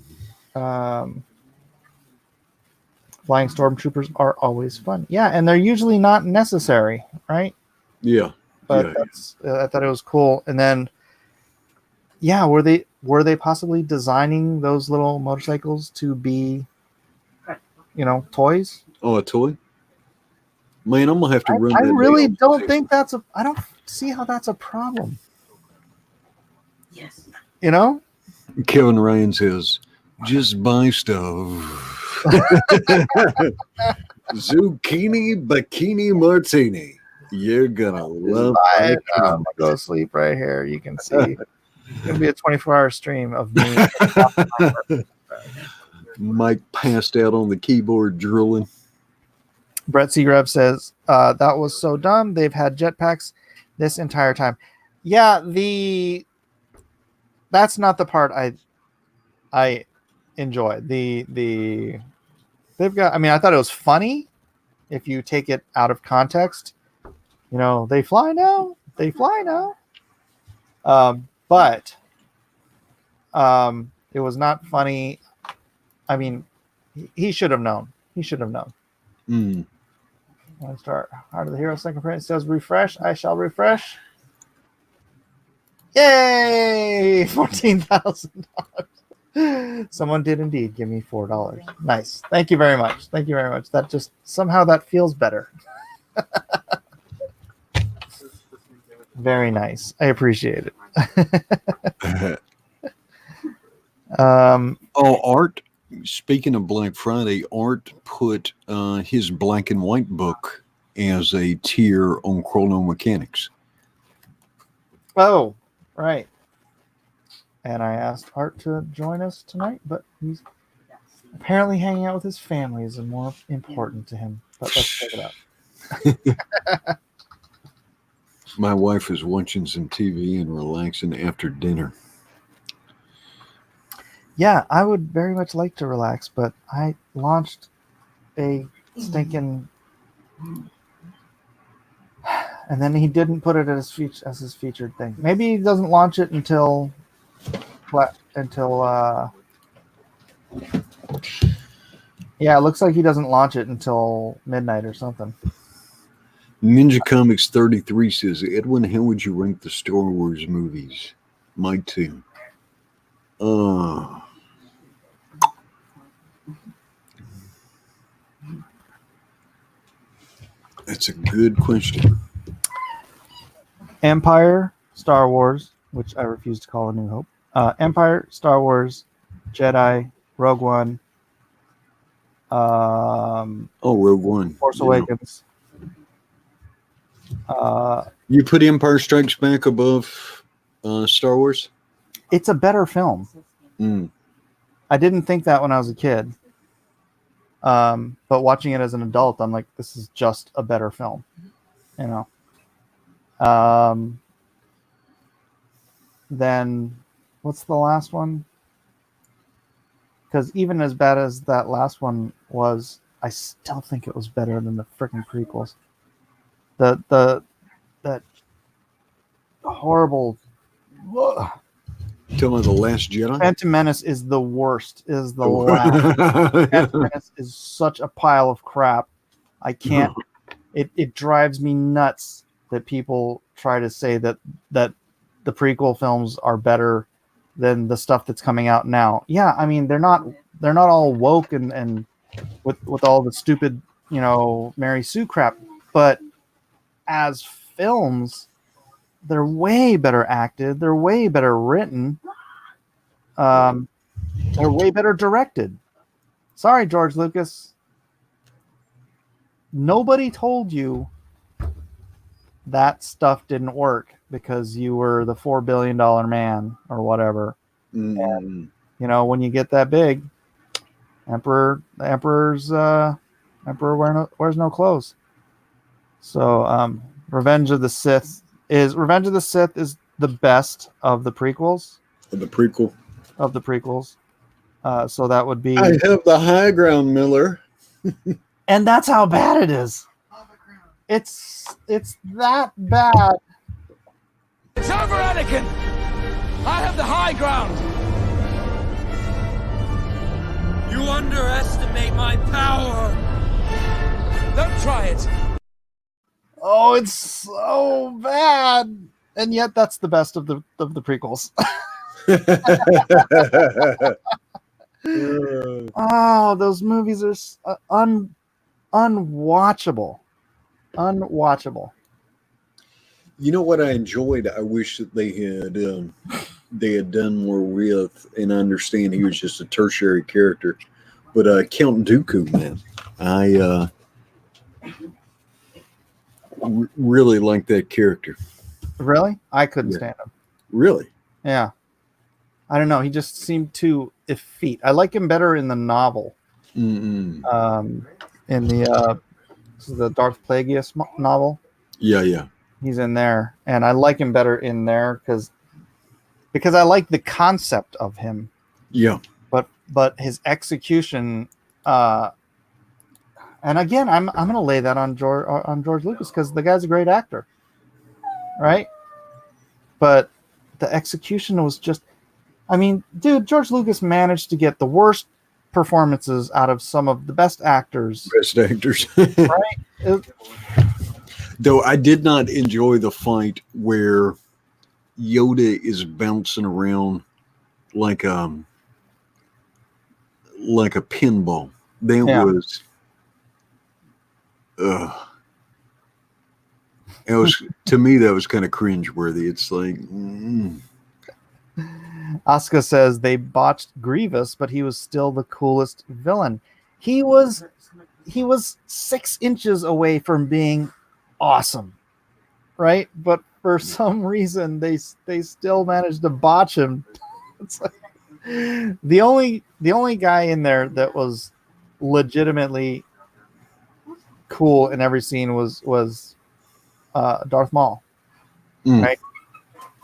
stormtroopers are always fun. Yeah, and they're usually not necessary, right? Yeah. But I thought it was cool. And then, yeah, were they possibly designing those little motorcycles to be, toys? Oh, a toy? Man, I'm gonna have to run. I really don't think I don't see how that's a problem. Yes. Kevin Ryan says, just buy stuff. Zucchini bikini martini. You're gonna love it. I'm gonna go to sleep right here. You can see it's gonna be a 24-hour stream of me. Mike passed out on the keyboard drilling. Brett Seagrave says that was so dumb. They've had jetpacks this entire time. Yeah, that's not the part I enjoy. They've got. I mean, I thought it was funny if you take it out of context. They fly now. But it was not funny. I mean, he should have known. Let's start. Heart of the Hero second print says refresh. I shall refresh. Yay! $14,000. Someone did indeed give me $4. Nice. Thank you very much. That just somehow that feels better. Very nice. I appreciate it. Art. Speaking of Black Friday, Art put his black and white book as a tier on Chrono Mechanics. Oh, right. And I asked Art to join us tonight, but he's apparently hanging out with his family is more important to him. But let's check it out. My wife is watching some TV and relaxing after dinner. Yeah, I would very much like to relax, but I launched a stinking... And then he didn't put it as his featured thing. Maybe he doesn't launch it until... Yeah, it looks like he doesn't launch it until midnight or something. Ninja Comics 33 says, Edwin, how would you rank the Star Wars movies? Mike too. Uh, that's a good question. Empire, Star Wars, which I refuse to call A New Hope. Empire, Star Wars, Jedi, Rogue One, Rogue One. Force Awakens. You put Empire Strikes Back above Star Wars? It's a better film. Mm. I didn't think that when I was a kid. But watching it as an adult, I'm like, this is just a better film. You know. Then what's the last one? Because even as bad as that last one was, I still think it was better than the freaking prequels. That horrible Tell me The Last Jedi? Phantom Menace is the worst. Is the last. Phantom Menace is such a pile of crap. I can't. It drives me nuts that people try to say that the prequel films are better than the stuff that's coming out now. Yeah, I mean they're not all woke and with all the stupid, Mary Sue crap, but as films, they're way better acted, they're way better written, they're way better directed. Sorry, George Lucas. Nobody told you that stuff didn't work because you were the $4 billion man or whatever. Mm. And, when you get that big, emperor wears no clothes. So, Revenge of the Sith is the best of the prequels. The prequel. Of the prequels. So that would be. I have the high ground, Miller. And that's how bad it is. It's that bad. It's over, Anakin! I have the high ground! You underestimate my power! Don't try it! Oh, it's so bad. And yet that's the best of the prequels. Oh, those movies are unwatchable. Unwatchable. You know what I enjoyed? I wish that they had done more with, and I understand he was just a tertiary character, but Count Dooku, man, I really like that character. Really? I couldn't stand him. Really? Yeah. I don't know. He just seemed too effete. I like him better in the novel. Mm-mm. In the Darth Plagueis novel. Yeah. He's in there, and I like him better in there because I like the concept of him. Yeah. But his execution, and again, I'm gonna lay that on George Lucas because the guy's a great actor, right? But the execution was just, I mean, dude, George Lucas managed to get the worst performances out of some of the best actors. Right? Though I did not enjoy the fight where Yoda is bouncing around like a pinball. That was, it was, to me, that was kind of cringeworthy. It's like, Asuka says they botched Grievous, but he was still the coolest villain. He was 6 inches away from being awesome, right? But for some reason they still managed to botch him. It's like the only guy in there that was legitimately cool in every scene was Darth Maul, right?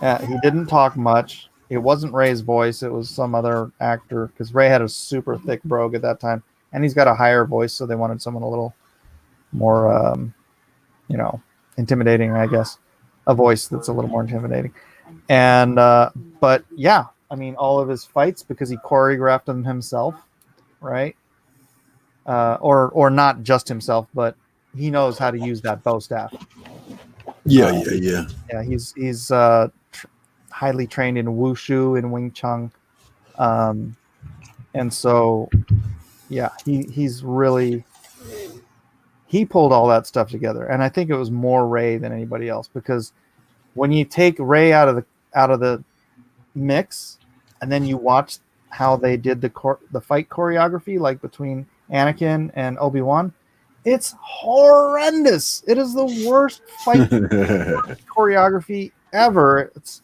He didn't talk much. It wasn't Rey's voice. It was some other actor because Rey had a super thick brogue at that time, and he's got a higher voice, so they wanted someone a little more intimidating, I guess, a voice that's a little more intimidating. And but yeah, I mean, all of his fights, because he choreographed them himself, right? Or not just himself, but he knows how to use that bow staff. yeah. Yeah, he's highly trained in wushu and Wing Chun, And so, yeah, he's really he pulled all that stuff together, and I think it was more Ray than anybody else, because when you take Ray out of the mix, and then you watch how they did the fight choreography, like between Anakin and Obi-Wan, it's horrendous. It is the worst fight choreography ever. It's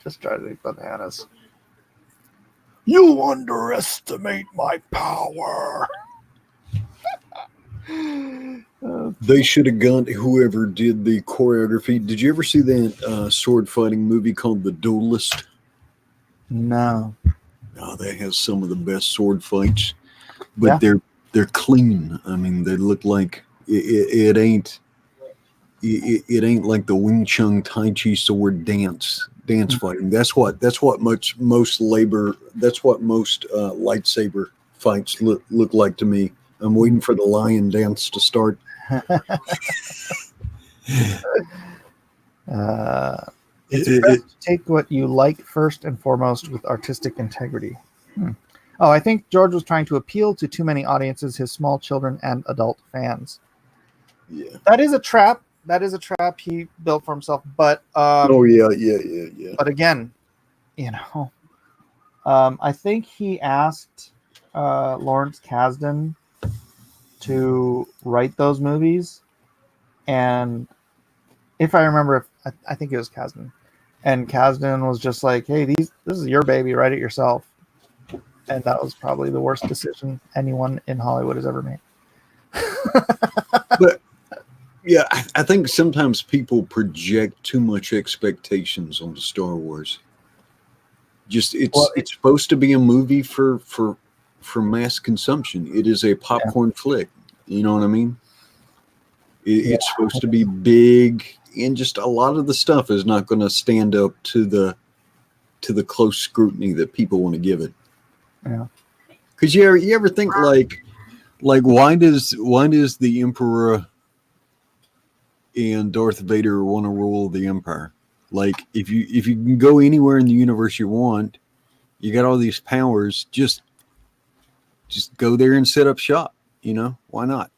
just drives me bananas. You underestimate my power. They should have gone to whoever did the choreography. Did you ever see that sword fighting movie called The Duelist? No. Oh, that has some of the best sword fights, but they're clean. I mean, they look like it ain't like the Wing Chun Tai Chi sword dance fighting. That's what most lightsaber fights look like to me. I'm waiting for the lion dance to start. It's best to take what you like first and foremost with artistic integrity. Oh, I think George was trying to appeal to too many audiences, his small children and adult fans. Yeah. That is a trap. That is a trap he built for himself. But yeah. But again, I think he asked Lawrence Kasdan to write those movies, and if I remember, I think it was Kasdan, and Kasdan was just like, "Hey, this is your baby, write it yourself," and that was probably the worst decision anyone in Hollywood has ever made. But yeah, I think sometimes people project too much expectations on Star Wars. It's supposed to be a movie for mass consumption. It is a popcorn flick. You know what I mean? It's supposed to be big, and just a lot of the stuff is not going to stand up to the close scrutiny that people want to give it. Yeah. Because you ever think like why does the Emperor and Darth Vader want to rule the Empire? Like if you can go anywhere in the universe you want, you got all these powers, just go there and set up shop. Why not?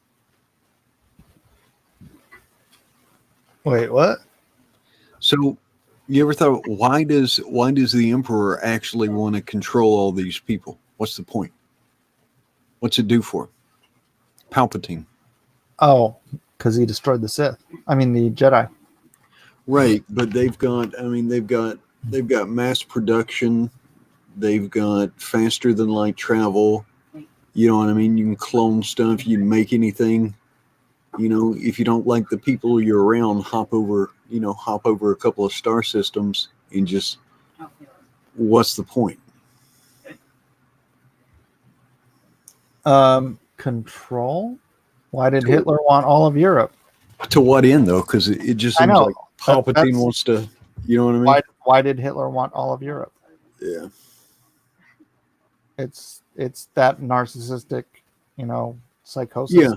Wait, what? So you ever thought, why does the Emperor actually want to control all these people? What's the point? What's it do for him? Palpatine. Oh, because he destroyed the Sith. I mean, the Jedi. Right, but they've got mass production. They've got faster than light travel. You know what I mean? You can clone stuff. You can make anything. If you don't like the people you're around, hop over a couple of star systems and just, what's the point? Control? Why did Hitler want all of Europe? To what end, though? Because it just seems like Palpatine wants to, you know what I mean? Why did Hitler want all of Europe? Yeah. It's that narcissistic, psychosis. Yeah.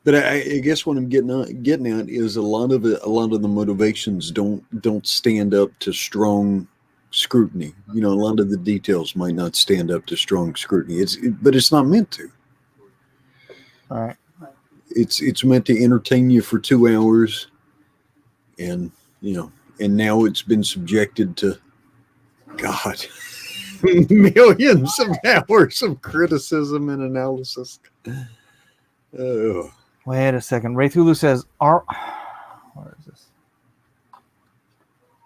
But I guess what I'm getting at is a lot of the motivations don't stand up to strong scrutiny. A lot of the details might not stand up to strong scrutiny. But it's not meant to. All right. It's meant to entertain you for 2 hours, and and now it's been subjected to, God, millions of hours of criticism and analysis. Oh. Wait a second. Ray Thulu says, what is this?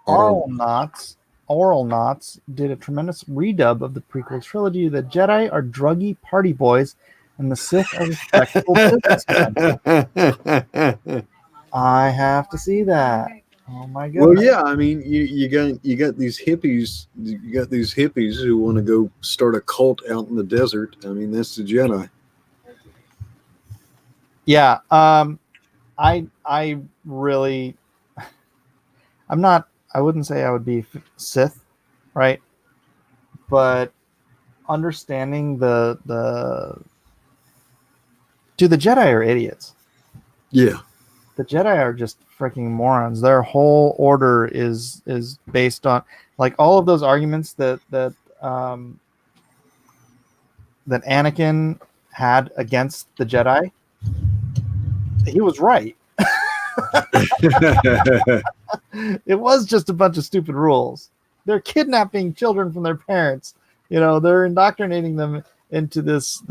Oral Knots did a tremendous redub of the prequel trilogy. The Jedi are druggy party boys, and the Sith are respectable businessmen. I have to see that. Oh my god. Well, yeah. I mean, you got these hippies. You got these hippies who want to go start a cult out in the desert. I mean, that's the Jedi. Yeah, I really, I wouldn't say I would be Sith, right? But understanding the Jedi are idiots. Yeah. The Jedi are just freaking morons. Their whole order is based on, like, all of those arguments that that Anakin had against the Jedi, he was right. It was just a bunch of stupid rules. They're kidnapping children from their parents. They're indoctrinating them into this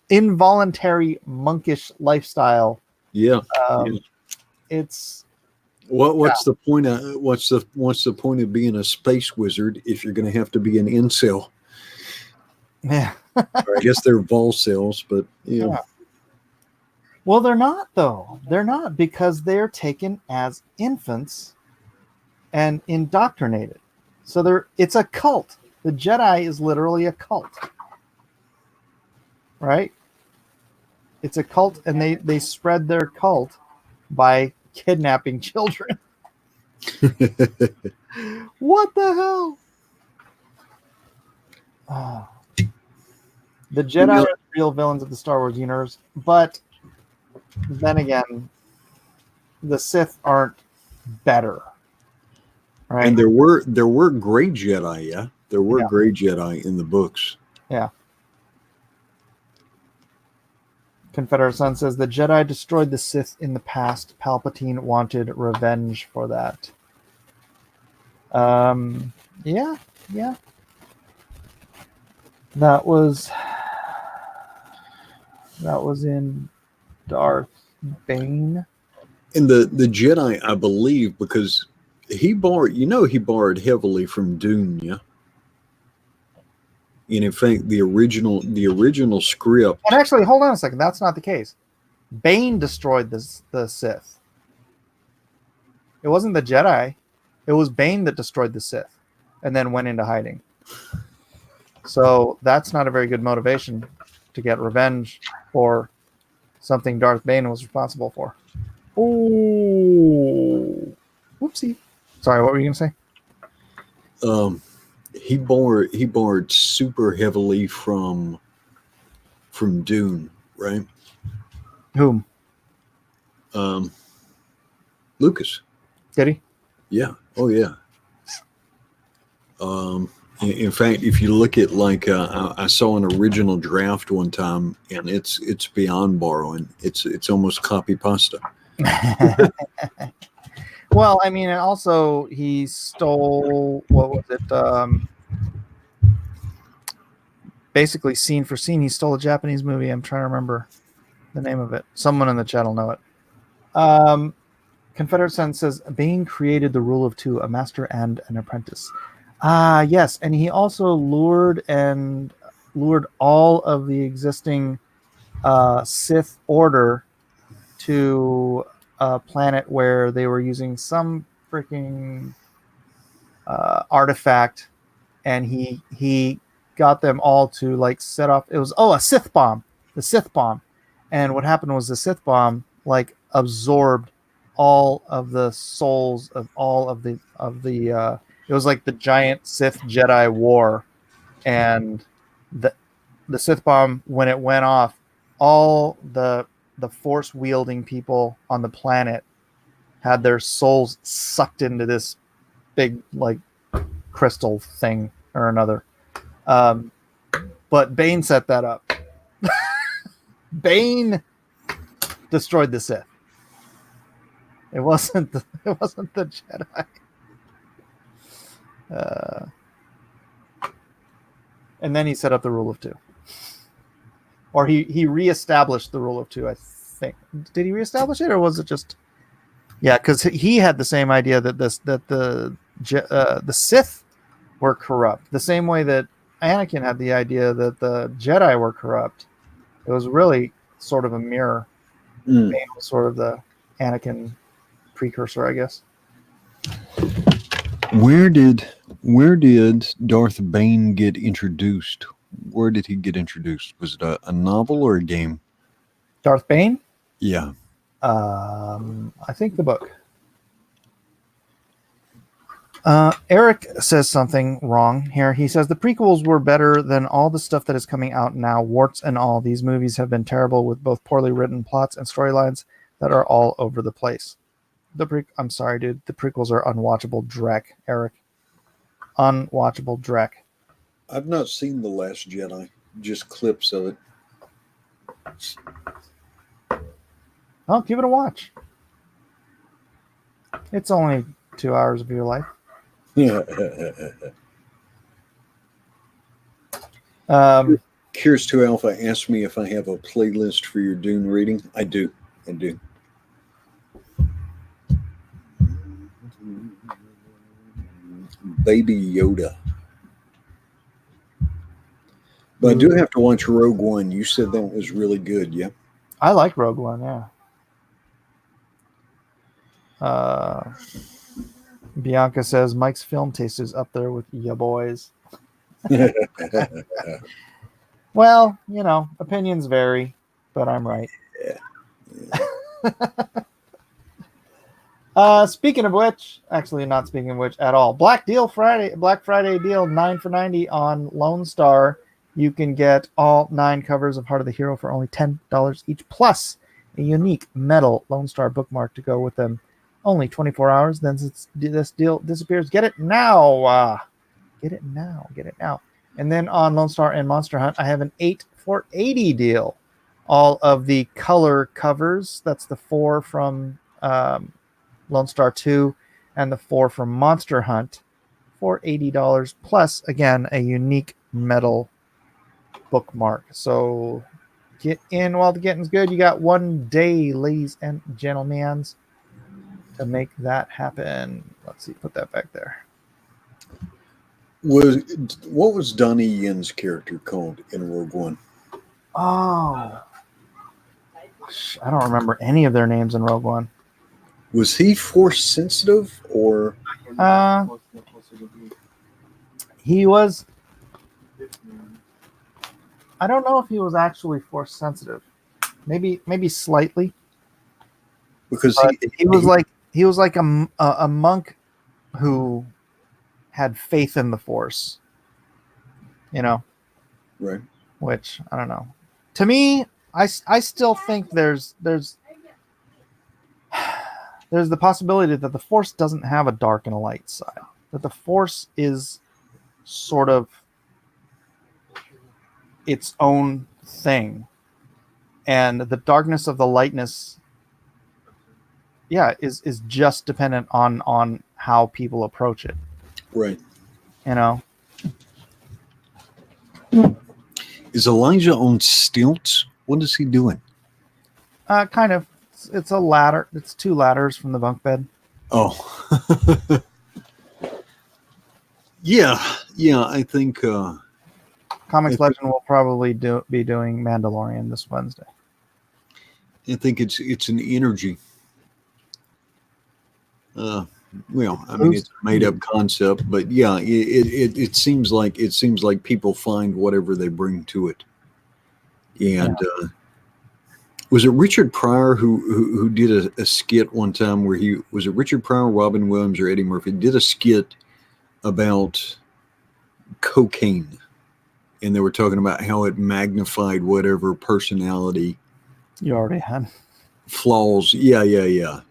involuntary monkish lifestyle. Yeah. It's What's the point of what's the point of being a space wizard if you're going to have to be an incel? yeah. Or I guess they're Volcels, but Yeah. Well, they're not though. They're not, because they're taken as infants and indoctrinated. So it's a cult. The Jedi is literally a cult. Right? It's a cult, and they spread their cult by kidnapping children. What the hell? Oh. The Jedi are the real villains of the Star Wars universe, but then again, the Sith aren't better. Right? And there were gray Jedi, yeah. There were gray Jedi in the books. Yeah. Confederate Son says the Jedi destroyed the Sith in the past. Palpatine wanted revenge for that. Yeah. That was in Darth Bane. And the Jedi, I believe, because he borrowed heavily from Dune, yeah. And in fact, the original script. And actually, hold on a second. That's not the case. Bane destroyed the Sith. It wasn't the Jedi. It was Bane that destroyed the Sith and then went into hiding. So that's not a very good motivation to get revenge for something Darth Bane was responsible for. Oh, whoopsie. Sorry, what were you going to say? He borrowed super heavily from Dune, right? Whom? Lucas. Did he? Yeah. Oh yeah. In fact, if you look at I saw an original draft one time, and it's beyond borrowing. It's almost copy pasta. Well, I mean, and also he stole, what was it? Basically, scene for scene, he stole a Japanese movie. I'm trying to remember the name of it. Someone in the chat will know it. Confederate Son says, Bane created the rule of two, a master and an apprentice. Yes, and he also lured all of the existing Sith Order to a planet where they were using some freaking artifact, and he got them all to set off. It was a Sith bomb, the Sith bomb, and what happened was the Sith bomb absorbed all of the souls of all of the it was like the giant Sith Jedi war, and the Sith bomb, when it went off, all the force wielding people on the planet had their souls sucked into this big crystal thing or another. But Bane set that up. Bane destroyed the Sith. It wasn't the Jedi. And then he set up the rule of two. Or he reestablished the rule of two, I think. Did he reestablish it, or was it just? Yeah, because he had the same idea that the Sith were corrupt, the same way that Anakin had the idea that the Jedi were corrupt. It was really sort of a mirror. Bane was sort of the Anakin precursor, I guess. Where did Darth Bane get introduced? Where did he get introduced? Was it a novel or a game? Darth Bane? Yeah. I think the book. Eric says something wrong here. He says the prequels were better than all the stuff that is coming out now, warts and all. These movies have been terrible with both poorly written plots and storylines that are all over the place. I'm sorry, dude. The prequels are unwatchable dreck, Eric. Unwatchable dreck. I've not seen The Last Jedi. just clips of it. Oh, give it a watch. It's only 2 hours of your life. Curious to Alpha asked me if I have a playlist for your Dune reading. I do. Baby Yoda. But I do have to watch Rogue One. You said that was really good, yeah? I like Rogue One, yeah. Bianca says Mike's film taste is up there with ya boys. Well, opinions vary, but I'm right. Speaking of which, actually not speaking of which at all. Black Friday deal, 9 for $90 on Lone Star. You can get all 9 covers of Heart of the Hero for only $10 each, plus a unique metal Lone Star bookmark to go with them. Only 24 hours, then this deal disappears. Get it now. Get it now. And then on Lone Star and Monster Hunt, I have an 8 for $80 deal. All of the color covers, that's the 4 from Lone Star 2 and the 4 from Monster Hunt for $80, plus, again, a unique metal bookmark. So get in while the getting's good. You got 1 day, ladies and gentlemen, to make that happen. Let's see, put that back there. What was Donnie Yen's character called in Rogue One? Oh, I don't remember any of their names in Rogue One. Was he force sensitive or? He was. I don't know if he was actually force sensitive. Maybe slightly. Because he was like a monk who had faith in the Force. Right. Which I don't know. To me, I still think there's the possibility that the Force doesn't have a dark and a light side. That the Force is sort of its own thing, and the darkness of the lightness, is just dependent on how people approach it. Right. Is Elijah on stilts? What is he doing? Kind of. It's a ladder. It's 2 ladders from the bunk bed. Oh. Yeah. I think Comics Legend will probably be doing Mandalorian this Wednesday. I think it's an energy. It's a made up concept, but yeah, it seems like people find whatever they bring to it. And was it Richard Pryor who did a skit one time where was it Richard Pryor, Robin Williams, or Eddie Murphy did a skit about cocaine, and they were talking about how it magnified whatever personality you already had. Flaws. Yeah.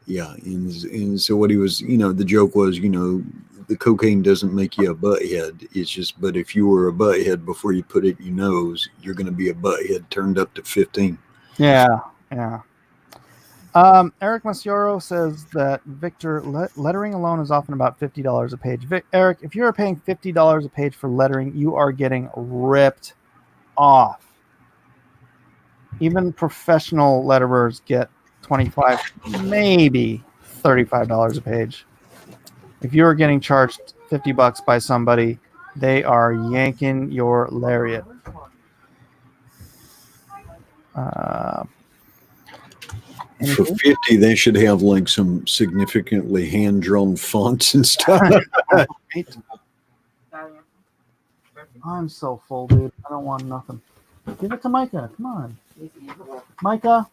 And so what he was, the joke was, the cocaine doesn't make you a butthead. It's just, but if you were a butthead before you put it in your nose, you're going to be a butthead turned up to 15. Yeah. Eric Masioro says that Victor, lettering alone is often about $50 a page. Eric, if you are paying $50 a page for lettering, you are getting ripped off. Even professional letterers get $25, maybe $35 a page. If you're getting charged $50 by somebody, they are yanking your lariat. For 50, they should have like some significantly hand-drawn fonts and stuff. I'm so full, dude. I don't want nothing. Give it to Micah. Come on. Micah.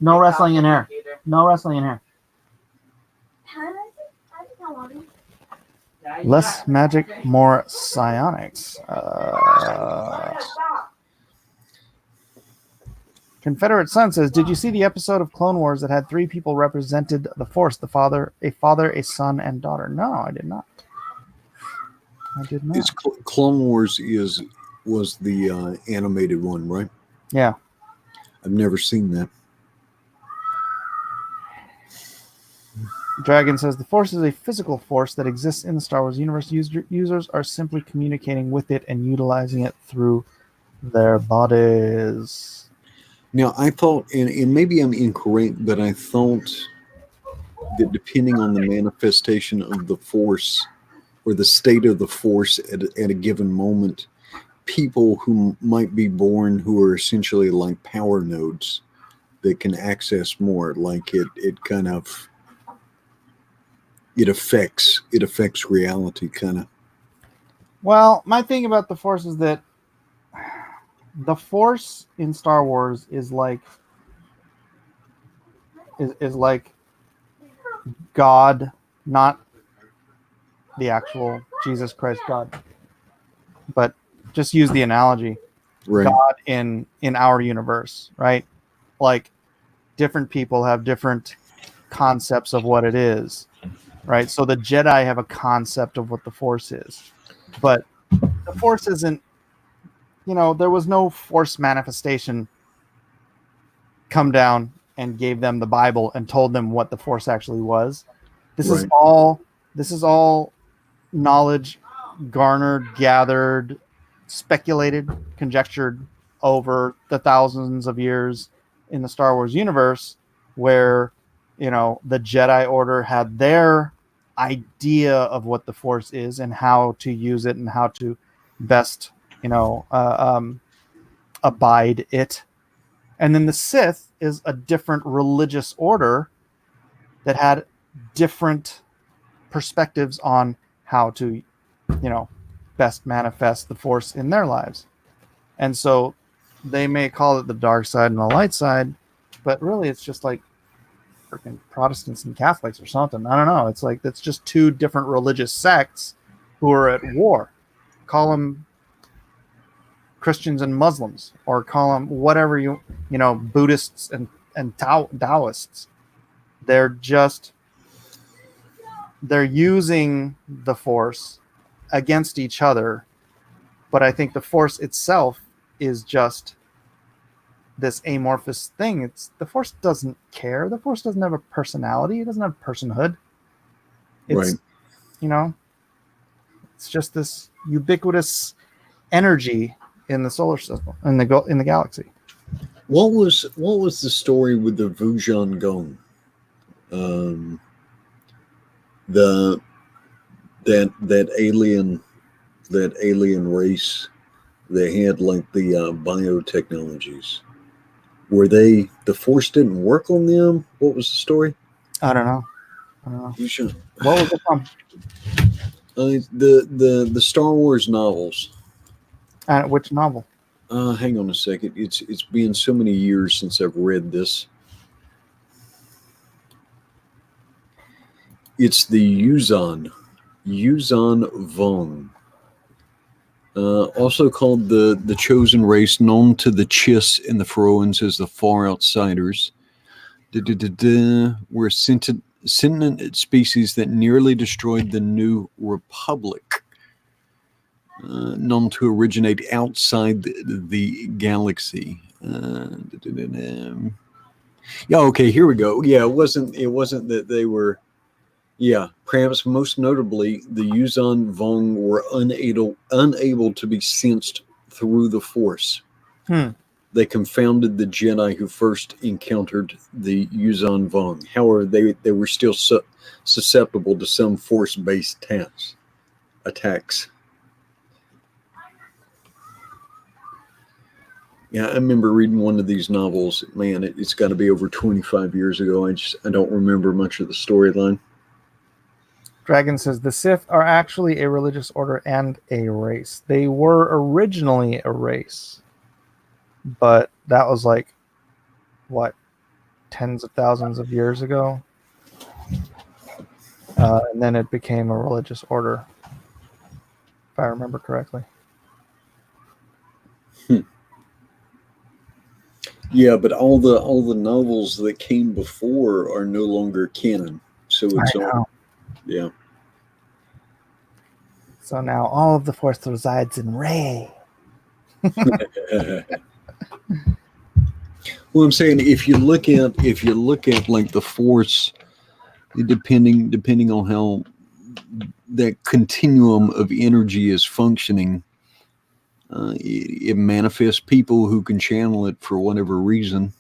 No wrestling in here. No wrestling in here. Less magic, more psionics. Confederate Son says, did you see the episode of Clone Wars that had 3 people represented the Force, a father, a son, and daughter? No, I did not. Clone Wars is was the animated one, right? Yeah. I've never seen that. Dragon says the Force is a physical force that exists in the Star Wars universe. Users are simply communicating with it and utilizing it through their bodies. Now, I thought, and maybe I'm incorrect, but I thought that depending on the manifestation of the Force or the state of the Force at a given moment, people who might be born who are essentially like power nodes that can access more, like it kind of it affects reality, kind of. Well, my thing about the Force is that the Force in Star Wars is like God, not the actual Jesus Christ God, but just use the analogy. Right. God in our universe, right? Like different people have different concepts of what it is, right? So the Jedi have a concept of what the Force is, but the Force isn't, there was no Force manifestation come down and gave them the Bible and told them what the Force actually was. This is all knowledge garnered, gathered, speculated, conjectured over the thousands of years in the Star Wars universe, where the Jedi Order had their idea of what the Force is and how to use it and how to best abide it. And then the Sith is a different religious order that had different perspectives on how to best manifest the Force in their lives. And so they may call it the dark side and the light side, but really it's just like freaking Protestants and Catholics or something. I don't know. It's like it's just two different religious sects who are at war. Call them Christians and Muslims, or call them whatever Buddhists and Taoists. They're using the Force against each other, but I think the Force itself is just this amorphous thing. The Force doesn't care. The Force doesn't have a personality. It doesn't have personhood. It's it's just this ubiquitous energy in the solar system, in the galaxy. What was the story with the Vujon Gong? That alien race that had like the biotechnologies. Were the Force didn't work on them? What was the story? I don't know. You should. What was it from? The Star Wars novels. Which novel? Hang on a second. It's been so many years since I've read this. It's the Yuzan Vong. Also called the chosen race, known to the Chiss and the Feroans as the Far Outsiders. Were sentient species that nearly destroyed the New Republic, known to originate outside the galaxy. Yeah, okay, here we go. Yeah, it wasn't that they were. Yeah, perhaps most notably, the Yuzan Vong were unable to be sensed through the Force. They confounded the Jedi who first encountered the Yuzan Vong. However, they were still susceptible to some Force-based attacks. Yeah, I remember reading one of these novels. Man, it's got to be over 25 years ago. I don't remember much of the storyline. Dragon says the Sith are actually a religious order and a race. They were originally a race, but that was like, what, tens of thousands of years ago? And then it became a religious order, if I remember correctly. Yeah, but all the novels that came before are no longer canon. So it's all. Yeah. So now all of the Force resides in Rey. Well, I'm saying if you look at like the Force, depending on how that continuum of energy is functioning, it manifests people who can channel it for whatever reason,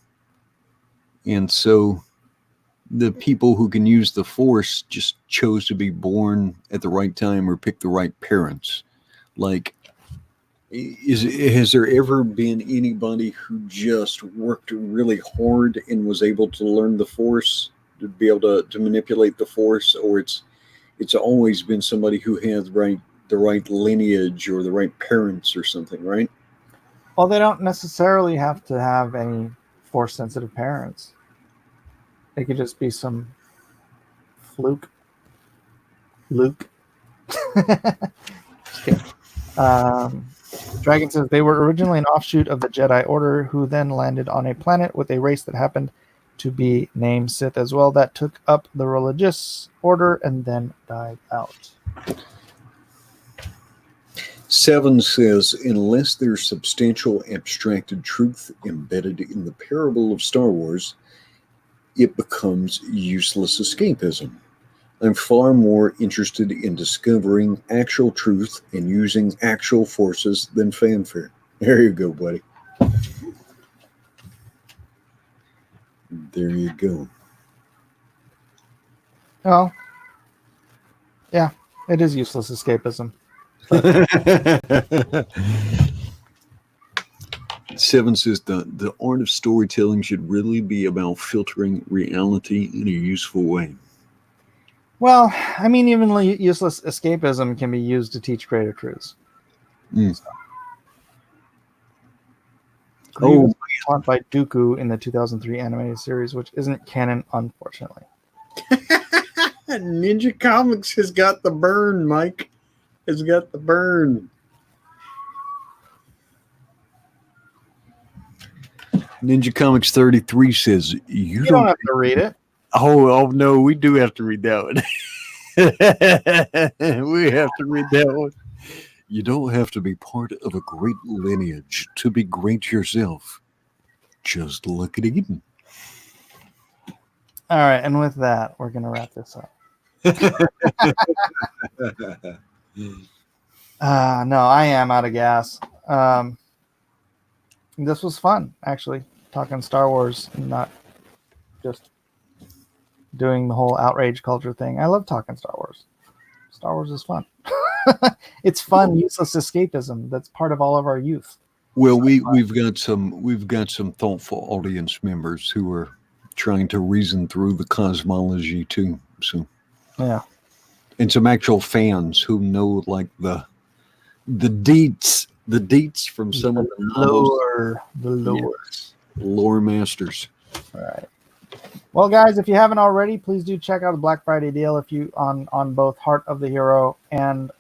and so the people who can use the Force just chose to be born at the right time or pick the right parents. Like, has there ever been anybody who just worked really hard and was able to learn the Force, to be able to manipulate the Force, or it's always been somebody who has the right lineage or the right parents or something, right? Well, they don't necessarily have to have any Force-sensitive parents. They could just be some fluke. Luke. Just kidding. Dragon says they were originally an offshoot of the Jedi Order, who then landed on a planet with a race that happened to be named Sith as well, that took up the religious order and then died out. 7 says, unless there's substantial abstracted truth embedded in the parable of Star Wars, it becomes useless escapism. I'm far more interested in discovering actual truth and using actual forces than fanfare. There you go, buddy. There you go. Well, yeah, it is useless escapism. 7 says the art of storytelling should really be about filtering reality in a useful way. Well, I mean, even useless escapism can be used to teach greater truths. Mm. So. Grievous was taught by Dooku in the 2003 animated series, which isn't canon, unfortunately. Ninja Comics has got the burn, Mike. Has got the burn. Ninja Comics 33 says, you don't have to read it. Oh, no, we do have to read that one. We have to read that one. You don't have to be part of a great lineage to be great yourself. Just look at Eden. All right, and with that, we're going to wrap this up. No, I am out of gas. This was fun, actually, talking Star Wars and not just doing the whole outrage culture thing. I love talking Star Wars. Star Wars is fun. It's fun, useless escapism. That's part of all of our youth. Well, we've got some thoughtful audience members who are trying to reason through the cosmology too. So yeah, and some actual fans who know like the deets from some of the lore masters. All right. Well, guys, if you haven't already, please do check out the Black Friday deal if you on both Heart of the Hero and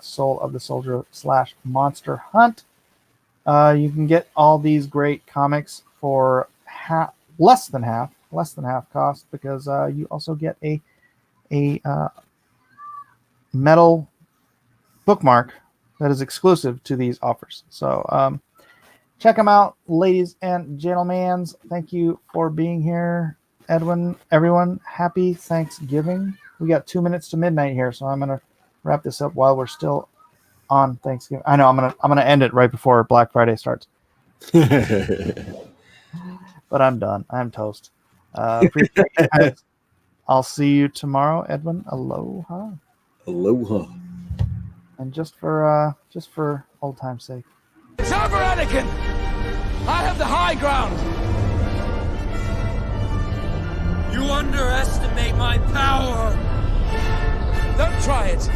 Soul of the Soldier / Monster Hunt. You can get all these great comics for less than half cost, because you also get a metal bookmark that is exclusive to these offers. So check them out, ladies and gentlemen. Thank you for being here. Edwin, everyone, happy Thanksgiving. We got 2 minutes to midnight here, so I'm gonna wrap this up while we're still on Thanksgiving. I know I'm gonna end it right before Black Friday starts. But I'm done. I'm toast. Appreciate you guys. I'll see you tomorrow, Edwin. Aloha. Aloha. And just for old time's sake. It's over, Anakin! I have the high ground! You underestimate my power! Don't try it!